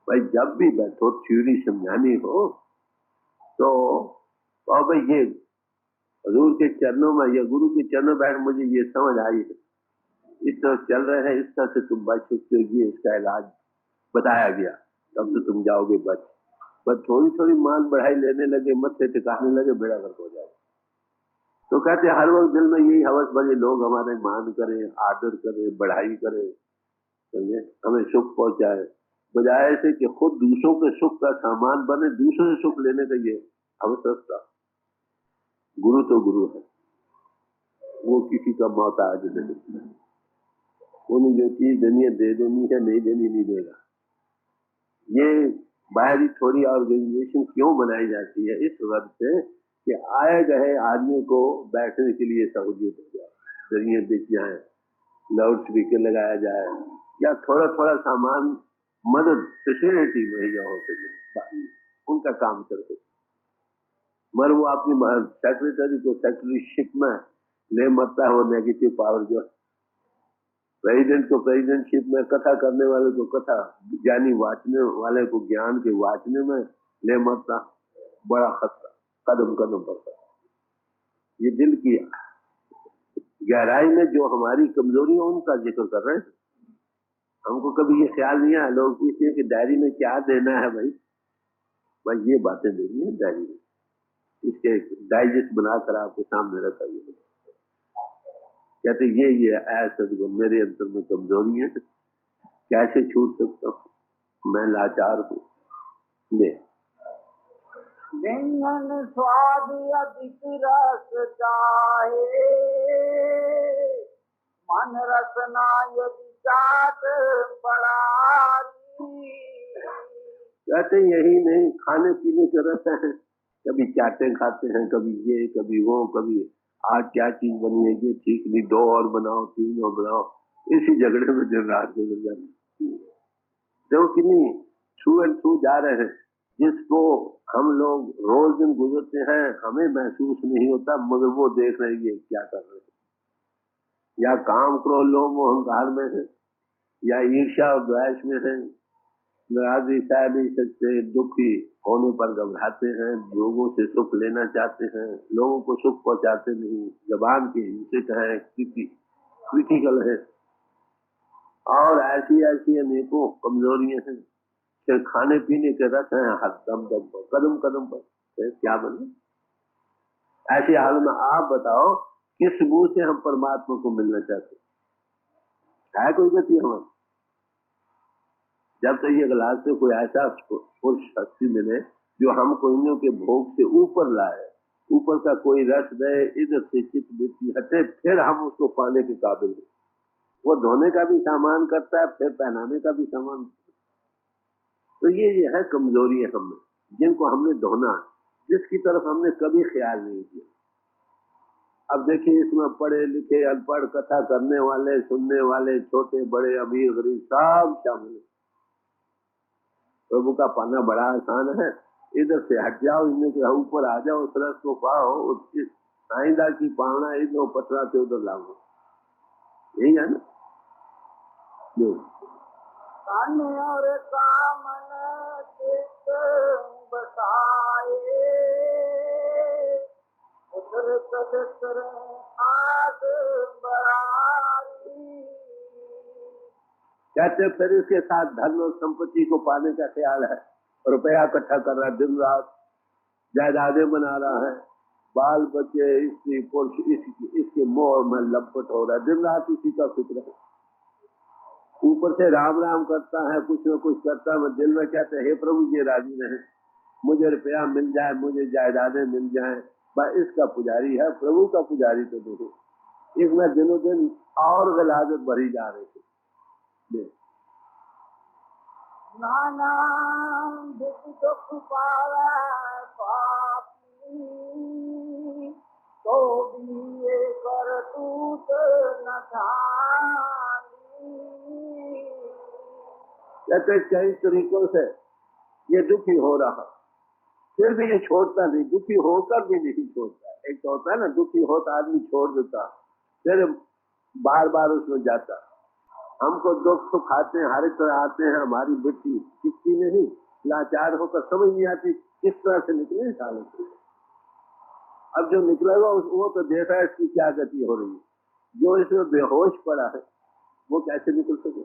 भाई जब भी बैठो थ्योरी समझानी हो तो और भाई ये हजूर के चरणों में या गुरु के चरणों बैठ मुझे ये समझ आई है, इस तरह चल रहे हैं, इस तरह से तुम बच सकते हो, ये इसका इलाज बताया गया, तब तो तुम जाओगे बच। बस थोड़ी थोड़ी मान बढ़ाई लेने लगे, मत से टिकाने लगे, बेड़ा गर्क हो जाए। तो कहते हर वक्त दिल में यही हवस बने, लोग हमारे मान करें, आदर करें, बढ़ाई करें, समझे, हमें सुख पहुंचाए, बजाय से कि खुद दूसरों के सुख का सामान बने, दूसरों से सुख लेने का ये हवस रखता। गुरु तो गुरु है, वो किसी का मोहताज नहीं, उन्हें जो चीज देनी है दे देनी है, नहीं देनी नहीं देगा। ये बाहरी थोड़ी ऑर्गेनाइजेशन क्यों बनाई जाती है? इस वजह से कि आए गए आदमी को बैठने के लिए सहूलियत हो जाए, जरिए दिख जाए, लाउड स्पीकर लगाया जाए, या थोड़ा थोड़ा सामान मदद फैसिलिटी मुहैया हो सके, उनका काम कर सके। मगर वो अपनी सेक्रेटरी को सेक्रेटरीशिप में ले मरता है, वो नेगेटिव पावर जो प्रेसिडेंट को प्रेसिडेंटशिप में, कथा करने वाले को कथा, ज्ञानी वाचने वाले को ज्ञान के वाचने में ले मरता, बड़ा खतरा कदम कदम पर। ये दिल की गहराई में जो हमारी कमजोरी है उनका जिक्र कर रहे हैं। हमको कभी ये ख्याल नहीं आया, लोग पूछते हैं कि डायरी में क्या देना है भाई, भाई ये बातें देनी है डायरी में, इसके डाइजेस्ट बनाकर आपके सामने रखा गया। कहते ये ऐसा मेरे अंदर में कमजोरी है, कैसे छूट सकता हूँ, मैं लाचार हूँ। ले व्यंजन स्वाद अधिक रस चाहे, मन रसना यदि चाट पड़ारी। कहते यही नहीं, खाने पीने के रस है, कभी चाटे खाते हैं, कभी ये कभी वो, कभी आज क्या चीज बनी है ये ठीक नहीं, 2 और बनाओ, 3 और बनाओ, इसी झगड़े में दिन रात गुजर जाती। देखो कितनी छू एंड छू जा रहे हैं, जिसको हम लोग रोज दिन गुजरते हैं, हमें महसूस नहीं होता, मगर वो देख रहे हैं क्या कर रहे हैं। या काम क्रोध लोभ अहंकार में है, या ईर्ष्या और द्वेष में है, नाराजगी सह नहीं सकते, दुखी होने पर घबराते हैं, लोगों से सुख लेना चाहते हैं, लोगों को सुख पहुंचाते नहीं, जबान के हिंसक है, क्रिटिकल है, और ऐसी ऐसी अनेकों कमजोरियां हैं। फिर खाने पीने के रस हैं हर दम दम पर, कदम कदम पर, क्या बने? ऐसे हाल में आप बताओ किस मुंह से हम परमात्मा को मिलना चाहते है? कोई गति हमारी? जब तक ये गिलास से कोई ऐसा पुरुष शक्ति मिले जो हमको इन्हों के भोग से ऊपर लाए, ऊपर का कोई रस दे, इधर से चित्त वृत्ति हटे, फिर हम उसको पाने के काबिल हैं। वो धोने का भी सामान करता है, फिर पहनाने का भी सामान। तो ये है कमजोरी है हमें, जिनको हमने धोना, जिसकी तरफ हमने कभी ख्याल नहीं किया। अब देखिए इसमें पढ़े लिखे अनपढ़, कथा करने वाले, सुनने वाले, छोटे बड़े, अमीर गरीब सब शामिल। प्रभु का पाना बड़ा आसान है, इधर से हट जाओ, इनमें से ऊपर आ जाओ, उस रस को पाओ, इस आइंदा की पावना इधर पटरा से उधर लागो, यही है ना। तन और कामन चित बसाए, उतर तलतर आग बरारी। कहते फिर इसके साथ धन और संपत्ति को पाने का ख्याल है, रुपया इकट्ठा कर रहा है, दिन रात जायदादें बना रहा है, बाल बच्चे, स्त्री पुरुष, इसके मोह में लपट हो रहा है, दिन रात इसी का फिक्र है। ऊपर से राम राम करता है, कुछ न कुछ करता है, दिल में कहते हैं हे प्रभु ये राजी रहे, मुझे रुपया मिल जाए, मुझे जायदादें मिल जाए, बस इसका पुजारी है, प्रभु का पुजारी तो देखो। इसमें दिनों दिन और गलाजत बढ़ी जा रही थी। नाना दुख पावे पापी, तो भी ये करतूत न जानी। कहते कई तरीकों से ये दुखी हो रहा, फिर भी ये छोड़ता नहीं, दुखी होकर भी नहीं छोड़ता। एक तो होता है ना दुखी होता आदमी छोड़ देता, फिर बार बार उसमें जाता। हमको दुख सुख आते हैं, हर एक तरह आते हैं, हमारी वृत्ति टिकती नहीं, लाचार होकर समझ नहीं आती किस तरह से निकले इस हालत से। अब जो निकलेगा वो तो देखा है इसकी क्या गति हो रही है, जो इसमें बेहोश पड़ा है वो कैसे निकल सके।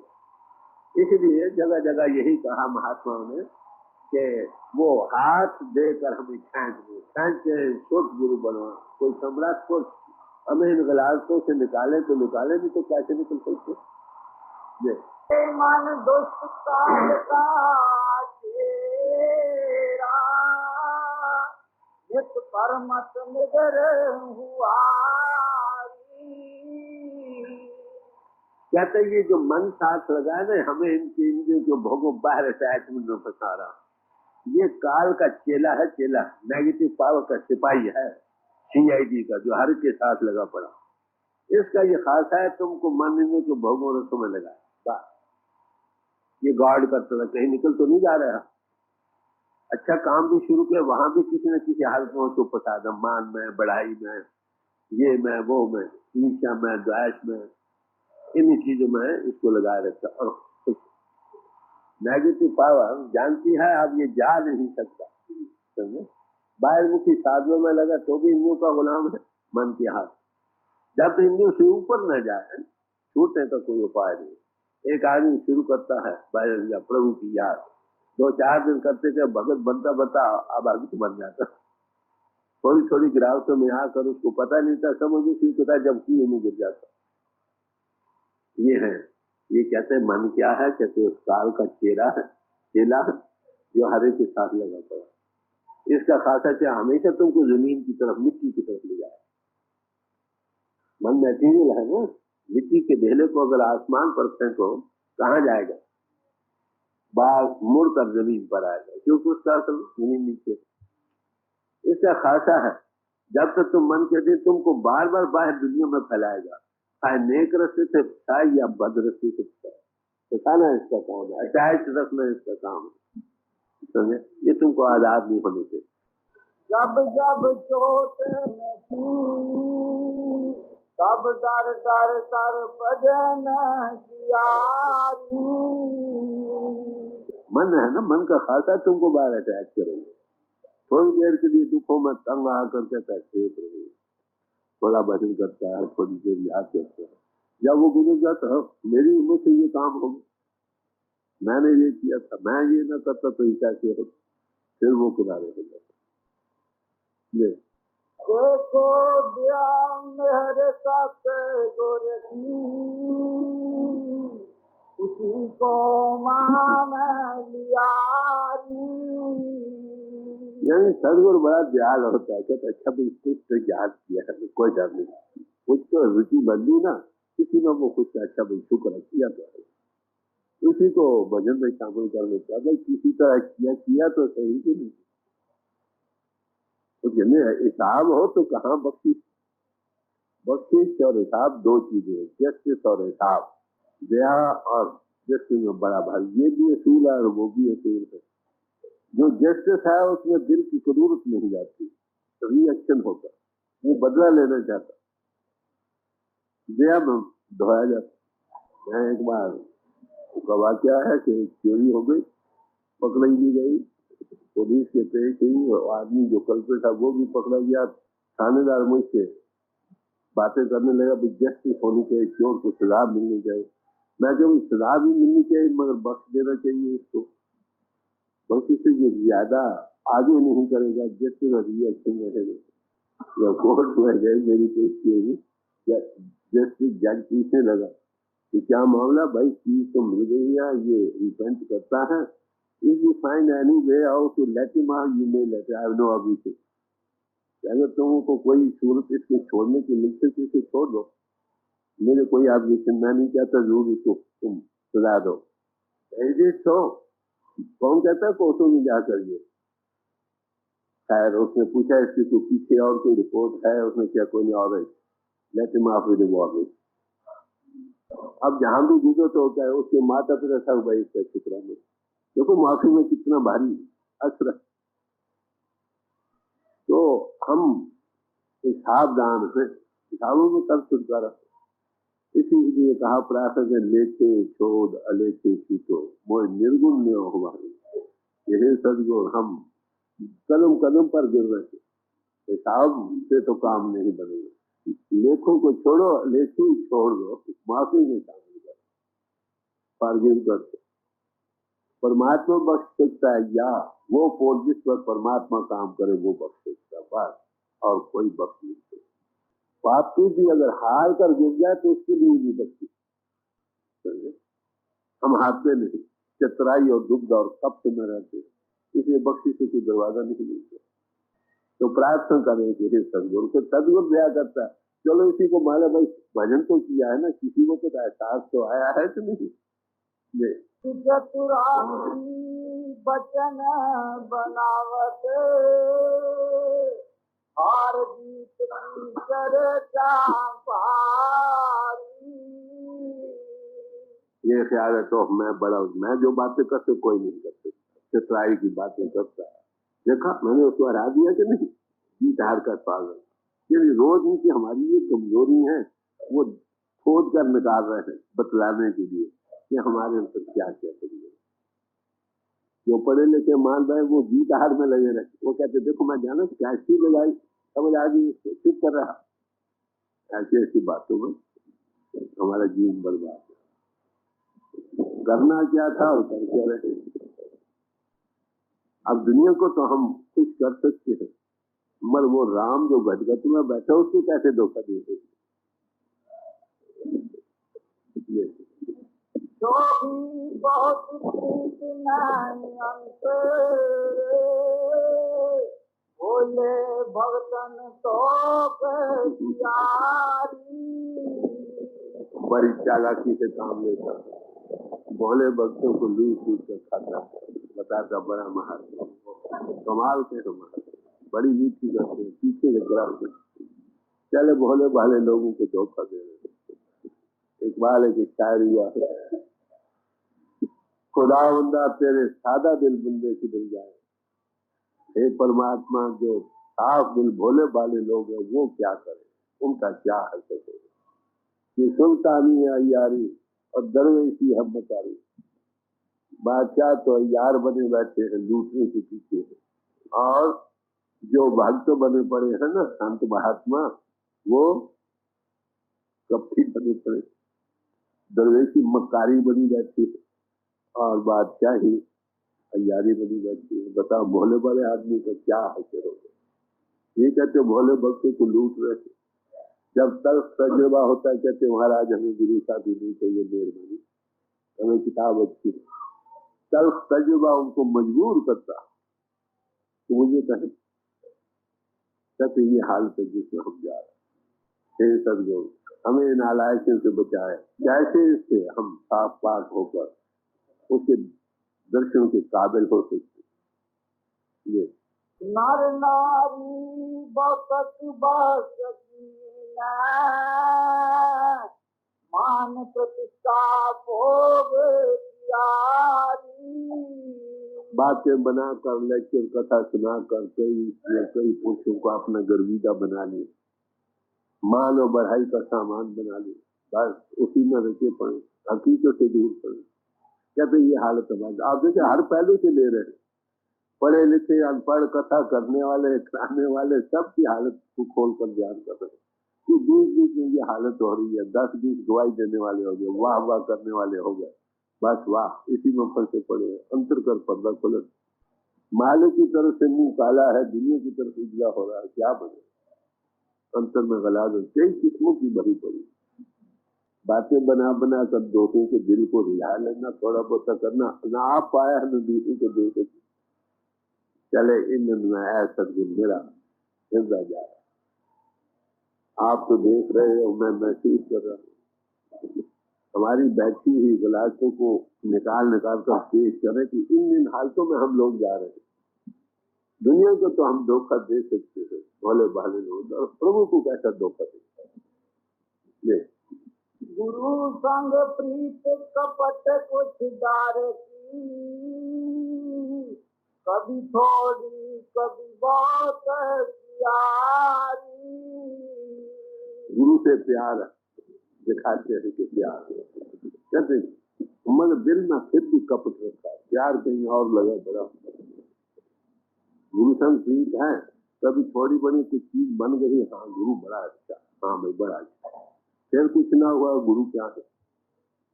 इसलिए जगह जगह यही कहा महात्माओं ने कि वो हाथ देकर हमें खींच के सोच गुरु बनवा। कोई सम्राट को हमें इन गलासों से निकाले तो निकाले, नहीं तो कैसे निकल सकते। मन दुष्ट काल का चेरा नित परमत निगर हुआरी। कहते ये जो मन साथ लगाए ना, हमें इनके इंद्रियों के भोगों बाहर अटैचमेंट में फंसा रहा, ये काल का चेला है। चेला नेगेटिव पावर का सिपाही है, CID का, जो हर के साथ लगा पड़ा। इसका ये खास है तुमको मन इंद्रियों के भोगों रसों में लगा, ये गार्ड करता था कहीं निकल तो नहीं जा रहा। अच्छा काम भी शुरू किया, वहां भी किसी न किसी हालत में उसको फंसा दो, मान में, बढ़ाई में, ये में, वो में, ईर्ष्या में, द्वेष में, इन्हीं चीजों में इसको लगाए रखता। और नेगेटिव पावर जानती है अब ये जा नहीं सकता, समझे। बाहरमुखी साधनों में लगा तो भी इंद्रियों का गुलाम है मन के हाथ। जब इंद्रियों से ऊपर न जाए छूटने का कोई उपाय नहीं। एक आदमी शुरू करता है बाहर प्रभु की याद, 2-4 दिन करते थे, भगत बनता बनता अब भगत बन जाता। थोड़ी थोड़ी गिरावटों में आकर उसको पता नहीं था, समझ शुरू करता जब कुएं में गिर जाता। ये है, ये कहते हैं मन क्या है, कहते उस काल का चेला जो हरे के साथ लगा पड़ा। इसका खासा क्या, हमेशा तुमको जमीन की तरफ, मिट्टी की तरफ ले जाए। मन मैटीरियल है ना, मिट्टी के ढेले को अगर आसमान पर फेंको कहाँ जाएगा, बाहर मुड़कर जमीन पर आएगा, क्योंकि उसका जमीन नीचे। इसका खासा है, जब तक तुम मन के दिन तुमको बार बार बाहर दुनिया में फैलाएगा, चाहे नेक रस्ते से फैलाए या बद रस्ते से फैलाना इसका काम है, अटैच रखना इसका काम है, समझे। ये तुमको आजाद नहीं होने देते। जब जब चोट लगी तब दर दर कर भजन कियारी। मन है ना, मन का खासा तुमको बाहर अटैच करेंगे। थोड़ी देर के लिए दुखों में तंग आकर कहता है ठीक रहे, थोड़ा भजन करता है, थोड़ी देर याद करता है। जब वो गुजर जाता है, मेरी उम्र से ये काम हो गया, मैंने ये किया था, मैं ये न करता तो ये कैसे हो, फिर वो किनारे हो जाता। देखो मेरे साथ गोरखी उसी को मान लिया। यानी सदगुरु बड़ा दयाल होता है, कहता अच्छा भाई कुछ तो याद किया है, कोई डर नहीं, कुछ तो रुचि बदली ना, किसी में वो कुछ अच्छा भाई शुक्र किया तो है, उसी को भजन में शामिल कर लेता भाई, किसी तरह किया तो सही कि नहीं। तो हिसाब हो तो कहाँ बख्शिश। बख्शिश और हिसाब दो चीजें, जस्टिस और हिसाब, दया और जस्टिस में बड़ा भारी, ये भी असूल है और वो भी असूल है। जो जस्टिस है उसमें दिल की जरूरत नहीं जाती, रिएक्शन होता, वो बदला लेना चाहता, दया में धोया जाता। मैं एक बार का वाक्य है कि चोरी हो गई, पकड़ी भी गई, पुलिस के पेश हुई, आदमी जो कल्प्रिट था वो भी पकड़ा गया। थानेदार मुझसे बातें करने लगा भी जस्टिस होनी चाहिए, चोर को सजा मिलनी चाहिए। मैं जब सजा भी मिलनी चाहिए मगर बख्श देना चाहिए इसको, बल्कि से ये ज्यादा आगे नहीं करेगा, जस्टिस रिएक्शन रहेगा। कोर्ट में गए, मेरी पेश की, जस्टिस जज पूछने लगा कि क्या मामला भाई, चीज तो मिल गई है, ये रिपेंट करता है, if you find any way out to let him out, you may let him. I have no objection. अगर तुमको कोई सूरत इसके छोड़ने की मिल सकती इसे छोड़ दो, मेरे कोई ऑब्जेक्शन, मैं नहीं कहता जरूर इसको तुम सजा दो। तो कौन कहता है कोर्टों में जाकर ये। खैर उसने पूछा इसके को पीछे और कोई रिपोर्ट है, उसने क्या कोई नहीं, और let him off with warrant. अब जहां भी गुजरो तो क्या है, उसके माता पिता सब भाई इसका शुक्र है। देखो माफी में कितना भारी असर। तो हम सावधान है, हिसाबों में कर छुटकारा। इसीलिए कहा प्रार्थना है, लेखे छोड़ अलेखे छूटो मोह निर्गुण ने हमारे। यही सदगुण हम कदम कदम पर गिर रहे थे, हिसाब से तो काम नहीं बनेगा। लेखों को छोड़ो, लेखी छोड़ दो, माफी में शामिल करो, फॉरगिव कर दो। परमात्मा बख्श सकता है, या वो पोल जिस पर परमात्मा काम करे वो बख्श सकता है, बस, और कोई बख्श नहीं सकता। पापी भी अगर हार कर गिर जाए तो उसके लिए भी बख्शी। हम हारते नहीं, चतुराई और दुग्ध और कपट में रहते हैं, इसलिए बख्शी से कोई दरवाजा नहीं मिलता। तो प्रार्थना करें कि हे सदगुरु, तो सदगुरु दया करता है। चलो इसी को माला भाई भजन तो किया है ना, किसी को तो एहसास तो आया है कि नहीं? चतुराई बचन बनावत, हार जीत की चर्चा पारी। ये ख्याल है तो मैं जो बातें करते कोई नहीं करते, चतुराई की बातें करता है। देखा मैंने उसको हरा दिया कि नहीं, जीत हार का पागल। ये रोज इनकी हमारी ये कमजोरी है, वो खोद कर निकाल रहे हैं बतलाने के लिए कि हमारे अंदर क्या क्या करिए। जो पढ़े लिखे मान रहे वो जीत हार में लगे रहे, वो कहते देखो मैं जाना क्या अच्छी लगाई, समझ आ गई, चुप कर रहा। ऐसी ऐसी बातों में हमारा जीवन बर्बाद है। करना क्या था और करके रहे। अब दुनिया को तो हम खुश कर सकते हैं, मगर वो राम जो घटघट में बैठा उसको कैसे धोखा दे सकते? जो भी बहुत प्रीत नहीं अंत, बोले भगतन तो प्यारी। बड़ी चालाकी से काम लेता, भोले भक्तों को लूट लूट कर खाता, बताता बड़ा महात्मा, कमाल के महात्मा, बड़ी नीति करते हैं, पीछे से गिराते, चले भोले भाले लोगों को धोखा दे रहे। एक बार एक शायर हुआ, खुदावंदा तेरे सादा दिल बंदे किधर जाए, हे परमात्मा जो साफ दिल भोले भाले लोग हैं वो क्या करें, उनका क्या हरकत है। ये सुल्तानी अय्यारी और दरवेशी हमतारी, बादशाह तो अय्यार बने बैठे हैं लूटने के पीछे, और जो भक्त बने पड़े हैं ना संत महात्मा, वो कपटी बने पड़े, दरवेशी मक्कारी बनी बैठी है और बादशाह ही अय्यारी बनी बैठी है। बताओ भोले वाले आदमी का क्या हासिल होगा? ये कहते भोले भक्तों को लूट रहे थे। जब तक तजुर्बा होता है कहते महाराज हमें गुरु साथी नहीं चाहिए, मेहरबानी हमें किताब अच्छी। तल्ख तजुर्बा उनको मजबूर करता तो वो ये कहते ये हालत है जिसमें हम जा रहे हैं। हे सदगुरु हमें नालायकों से बचाए, कैसे इससे हम साफ पाक होकर उसके दर्शन के काबिल हो सकते। ये नर नारी बसत बसकीना, मान प्रतिष्ठा भोग प्यारी। बातें बनाकर लेक्चर कथा सुनाकर कई पुरुषों को अपना गर्विदा बना लिया, मान और बढ़ाई का सामान बना लिया, बस उसी में रखे पड़े, हकीकत से दूर पड़े। कहते ये हालत है। आप देखिए हर पहलू से ले रहे हैं, पढ़े लिखे अनपढ़ कथा करने वाले कराने वाले सबकी हालत को खोल कर ध्यान कर रहे हैं कि बीच बीच में ये हालत हो रही है। 10-20 गवाही देने वाले हो गए, वाह वाह करने वाले हो गए, बस वाह इसी में फंसे पड़े। अंतर कर पर्दा खोले, मालिक की तरफ से मुंह काला है, दुनिया की तरफ उजला हो रहा है, क्या बने? अंतर में गलाजत कई किस्मों की भरी पड़ी। बातें बना बना कर दोस्तों के दिल को रिझा लेना, थोड़ा बहुत करना, ना आप पाया है न दूसरों को दे सके। चले इन में ऐसा मेरा हिलता जा रहा, आप तो देख रहे हो, मैं महसूस कर रहा हूँ। हमारी बैठी हुई गलाजों को निकाल कर पेश करें कि इन हालतों में हम लोग जा रहे हैं। दुनिया को तो हम धोखा दे सकते हैं, भोले भाले लोग, और प्रभु को कैसा धोखा दे? गुरु संग प्रीत कपट कुछ डार की, कभी थोड़ी कभी बहुत प्यारी। गुरु से प्यार दिखाते हैं कि प्यार कहते मगर दिल में फिर भी कपट रखा है, प्यार कहीं और लगा बड़ा। गुरु संग प्रीत है कभी थोड़ी बड़ी कुछ चीज बन गई, हाँ गुरु बड़ा अच्छा, हाँ भाई बड़ा अच्छा, फिर कुछ ना हुआ, गुरु क्या है?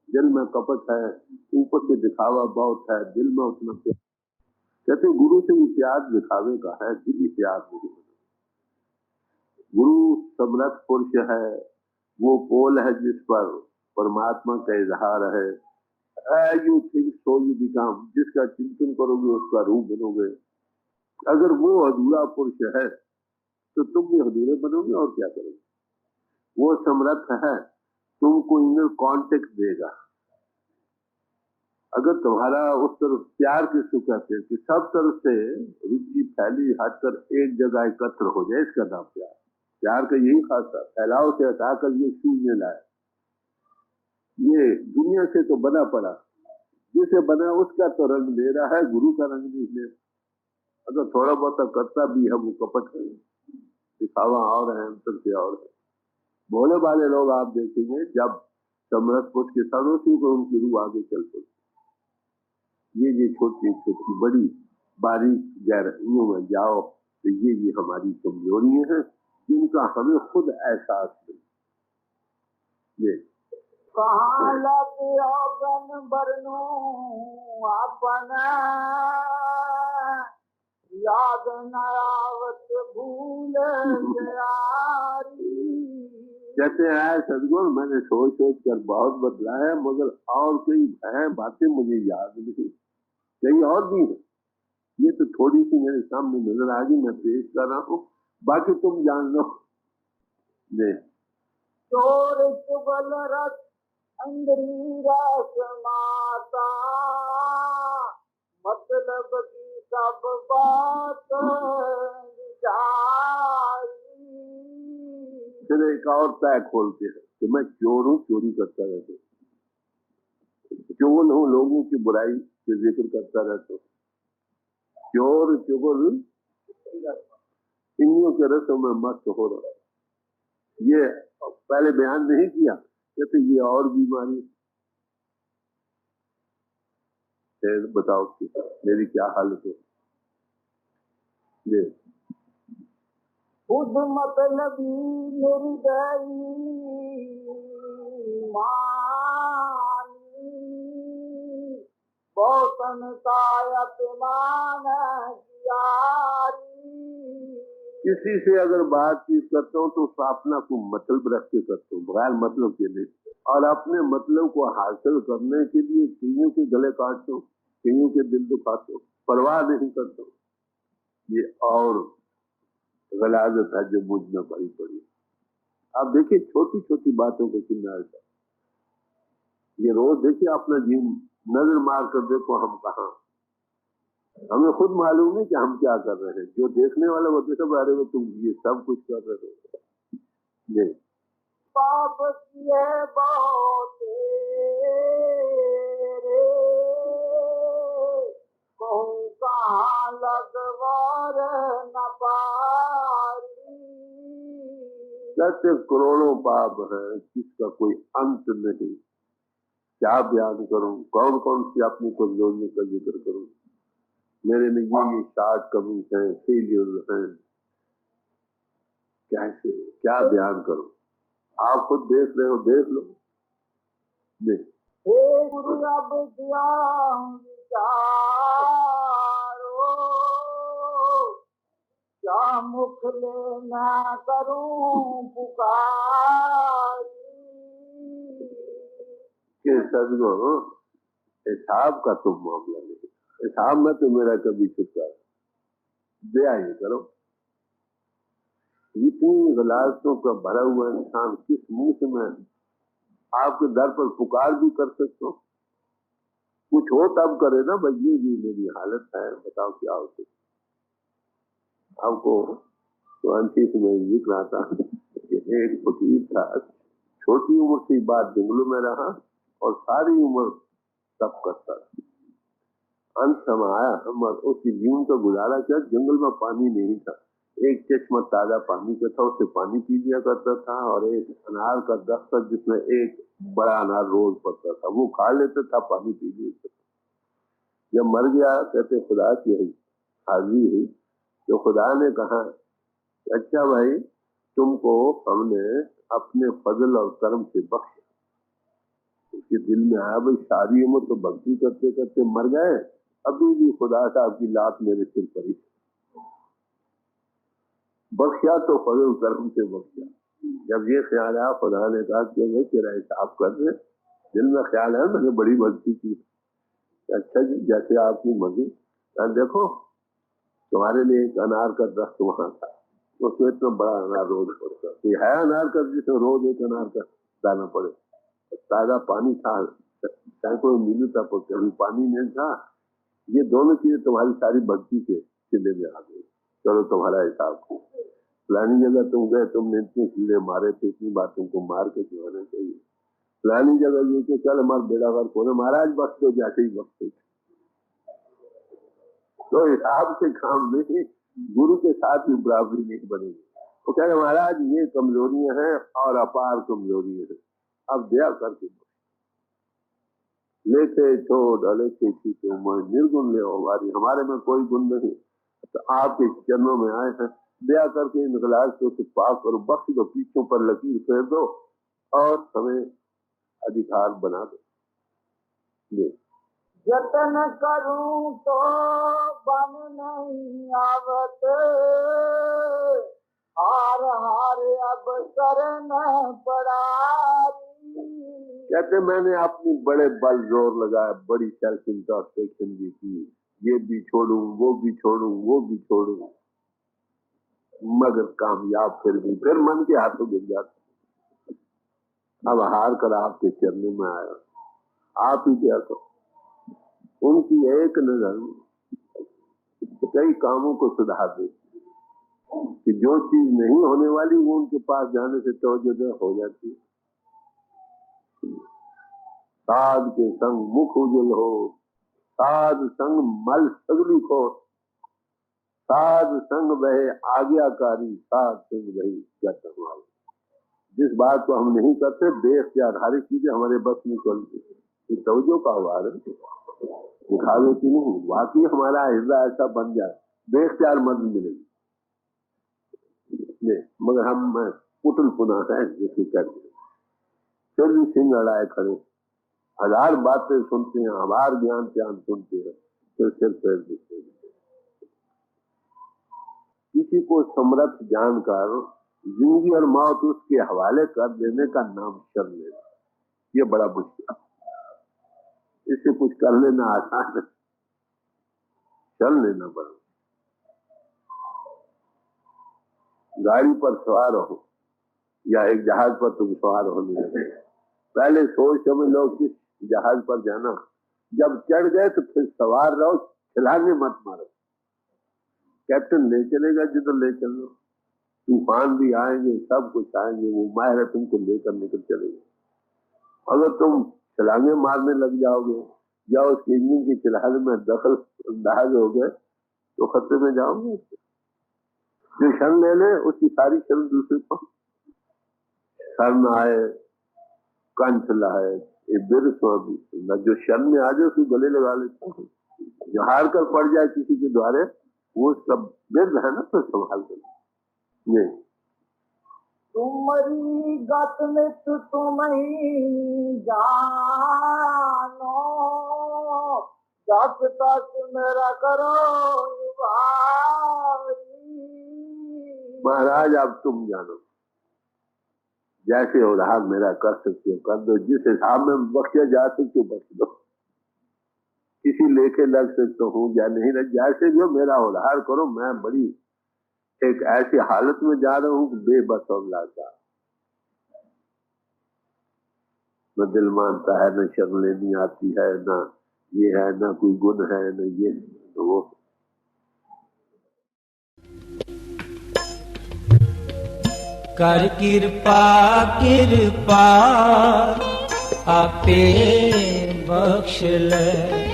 दिल में कपट है, ऊपर से दिखावा बहुत है, दिल में उतना प्यार। कहते गुरु से भी प्यार दिखावे का है, दिली प्यार नहीं। गुरु समर्थ पुरुष है, वो पोल है जिस पर परमात्मा का इजहार है। You think so you become, जिसका चिंतन करोगे उसका रूप बनोगे। अगर वो अधूरा पुरुष है तो तुम भी अधूरे बनोगे, और क्या करोगे? वो समर्थ है, तुमको इनर कॉन्टेक्ट देगा। अगर तुम्हारा उस तरफ प्यार किसको कहते हैं कि सब तरफ से रुचि फैली हटकर एक जगह एकत्र हो जाए, इसका नाम प्यार। प्यार का यही खासा, फैलाव से हटाकर ये शून्य लाए। ये दुनिया से तो बना पड़ा, जिसे बना उसका तो रंग ले रहा है, गुरु का रंग नहीं ले। अगर थोड़ा बहुत करता भी है वो कपट है, दिखावा और है, अंतर से और है। भोले वाले लोग आप देखेंगे जब समर्थ पुरुष के साथ उसी को उनकी रूह आगे चल पड़ती। ये छोटी छोटी बड़ी बारीक गहराइयों में जाओ तो ये हमारी कमजोरियां हैं, जिनका हमें खुद एहसास नहीं। ये कहाँ लगे अगन बरनू अपना, याद न आवत भूल यारी। कहते हैं सदगुरु, मैंने सोच सोच कर बहुत बदला है, मगर और कई बातें मुझे याद नहीं, कई और भी है। ये तो थोड़ी सी मेरे सामने नजर आ गई, मैं पेश कर रहा हूँ, बाकी तुम जान लो। चोर चुगल रस अंदरी रस माता, मतलब की सब बात विचारी। फिर एक और तय खोलते हैं कि मैं चोर हूँ, चोरी करता रहता हूँ, चोर हूँ, लोगों की बुराई के जिक्र करता रहता हूँ, चोर चुगल इंद्रियों के रसों में मस्त हो रहा। ये पहले बयान नहीं किया, कहते ये और बीमारी। फिर बताओ कि मेरी क्या हालत है। ये खुद मतलबी निर्दयी मानी, बहुतन का अपमान कियारी। किसी से अगर बातचीत करता हूँ तो अपना को मतलब रख के करता हूँ, बगैर मतलब के नहीं, और अपने मतलब को हासिल करने के लिए कईयों के गले काटता हूँ, कईयों के दिल दुखाता हूँ, परवाह नहीं करता हूँ। ये और गलाजत है जो मुझ में भरी पड़ी। आप देखिए छोटी छोटी बातों को कितना है। ये रोज देखिए अपना जीवन नजर मार कर देखो, हम कहाँ, हमें खुद मालूम नहीं कि हम क्या कर रहे हैं। जो देखने वाले वो देखो, अरे वो तुम ये सब कुछ कर रहे हो। ये पाप किए बहुत कहूँ कहाँ लगवार न पारी। कैसे करोड़ों पाप है, जिसका कोई अंत नहीं। क्या बयान करूं, कौन कौन सी अपनी कमजोरियों का जिक्र करूं। मेरे में ये शार्ट कमीज है, फेलियर है, कैसे क्या बयान करूं। आप खुद देख रहे हो, देख लो। देख हे गुरु अब क्या विचारो, क्या मुख लेना करूं पुकारी। कि सदगुरु हिसाब का तुम मामला नहीं, हिसाब में तो मेरा कभी छुटकारा दया ये करो। इतनी गलाजतों का भरा हुआ इंसान किस मुंह से मैं आपके दर पर पुकार भी कर सकता हूँ। कुछ हो तब करे ना भाई, ये मेरी हालत है, बताओ क्या हो सकता। आपको तो अंतिम में लिख रहा था कि एक फकीर था, छोटी उम्र से बात जंगलों में रहा और सारी उम्र तप करता था। अंत समय आया और उसकी जीवन का गुजारा किया। जंगल में पानी नहीं था, एक चश्मा ताजा पानी का था, उससे पानी पी लिया करता था, और एक अनार का दस्त था जिसमें एक बड़ा अनार रोज पड़ता था, वो खा लेता था, पानी पी लेता था। जब मर गया, कहते खुदा की हाजिरी हुई, तो खुदा ने कहा अच्छा भाई, तुमको हमने अपने फजल और कर्म से बख्शा। उसके दिल में आया भाई सारी उम्र तो भक्ति करते करते मर गए, अभी भी खुदा साहब की लात मेरे सिर पर ही। बख्शा तो फजल कर्म से बख्शा। जब ये ख्याल आया, खुदा ने कहा कि भाई तेरा हिसाब कर दे। दिल में ख्याल है मैंने बड़ी भक्ति की। अच्छा जी, जैसे आपकी मर्जी। देखो तुम्हारे लिए एक अनार का दरख्त वहां था, उसमें इतना बड़ा अनार रोज पड़ता। कोई है अनार का जिसमें रोज एक अनार का दाना पड़े? ताजा पानी था, सैकड़ों मीलों तक कभी पानी नहीं था। ये दोनों चीजें तुम्हारी सारी भक्ति के सिले में आ गई। चलो तुम्हारा हिसाब। फलानी जगह तुम गए, तुमने इतने कीड़े मारे थे, इतनी बार तुमको मार के खिलाना चाहिए। फलानी जगह ये कि चल हमारा बेड़ा गर्क होने, महाराज बख्श दो, जैसे ही बख्श दो। तो हिसाब से काम नहीं, गुरु के साथ भी बराबरी नहीं बनेगी। वो कह रहे महाराज ये कमजोरियां हैं और अपार कमजोरियां हैं, अब दया करके लेके छोड़ अलेखे छूटो मैं निर्गुण ले हमारी, हमारे में कोई गुण नहीं। तो आपके चरणों में आए हैं, दया करके इन गलास को पाक करो, बख्श दो, पीछों पर लकीर फेर दो और हमें अधिकार बना दो। जतन करूं तो बन नहीं आवत, हार हार अब शरण पड़ारी। कहते मैंने अपनी बड़े बल जोर लगाया, बड़ी सेल्फ इंट्रोस्पेक्शन भी की, ये भी छोड़ूं वो भी छोड़ूं वो भी छोड़ूं, मगर कामयाब फिर मन के हाथों गिर जाता। अब हार कर आपके चरणों में आया, आप ही क्या करो। उनकी एक नजर कई कामों को सुधार दे कि जो चीज नहीं होने वाली वो उनके पास जाने से तवज्जो हो जाती है। साध के संग मुख उज्जवल हो, साध संग मल सगली को, साध संग वह आज्ञाकारी, साध संग वही गत हमारे। जिस बात को हम नहीं करते, बेख्तियार हर चीजें हमारे बस में चलती है। ये तवज्जो का आवाज है, दिखावे की नहीं। वाकई हमारा हृदय ऐसा बन जाए, बेख्तियार मदद मिलेगी। मगर हम पुतल पुना है जैसे कहते हैं, फिर भी सिंह लड़ाए खड़े, हजार बातें सुनते हैं, हजार ज्ञान त्यान सुनते हैं, फिर सिर पैर देते हैं। किसी को समर्थ जानकर जिंदगी और मौत उसके हवाले कर देने का नाम शर्म लेना, ये बड़ा मुश्किल। इससे कुछ कर लेना आसान है, चल लेना बड़ा। गाड़ी पर सवार हो या एक जहाज पर तुम सवार होने लगे, पहले सोच समझ लो किस जहाज पर जाना। जब चढ़ गए तो फिर सवार रहो, छलांगे मत मारो। कैप्टन ले चलेगा जिधर ले चल लो, तूफान भी आएंगे, सब कुछ आएंगे, वो माहिर है तुमको लेकर निकल चलेगा। अगर तुम छलांगे मारने लग जाओगे या उसके इंजन की चलाने में दखल अंदाज हो गए तो खतरे में जाओगे। जो क्षण ले ले उसकी सारी क्षण दूसरे पर शरण आए, कंठ लाए, ये बिर स्वामी न जो शरण में आ जाए उसको गले लगा लेता हूँ। जो हार कर पड़ जाए किसी के द्वारे, वो सब बिर है ना, तो संभाल कर ये तुम्हारी गत नित तुम ही जानो, जब तक मेरा करो महाराज। अब तुम जानो, जैसे उधार मेरा कर सकते हो कर दो, जिस हिसाब में बख्शे जा सकते हो बख्श दो। किसी लेके लग सकता हूँ या नहीं लग, जैसे भी हो मेरा उधार करो। मैं बड़ी एक ऐसी हालत में जा रहा हूँ, बेबस और लाचार। न दिल मानता है, न शर्म लेनी आती है, न ये है, न कोई गुण है, न ये न वो। कर कृपा कृपा आपे बख्श ले।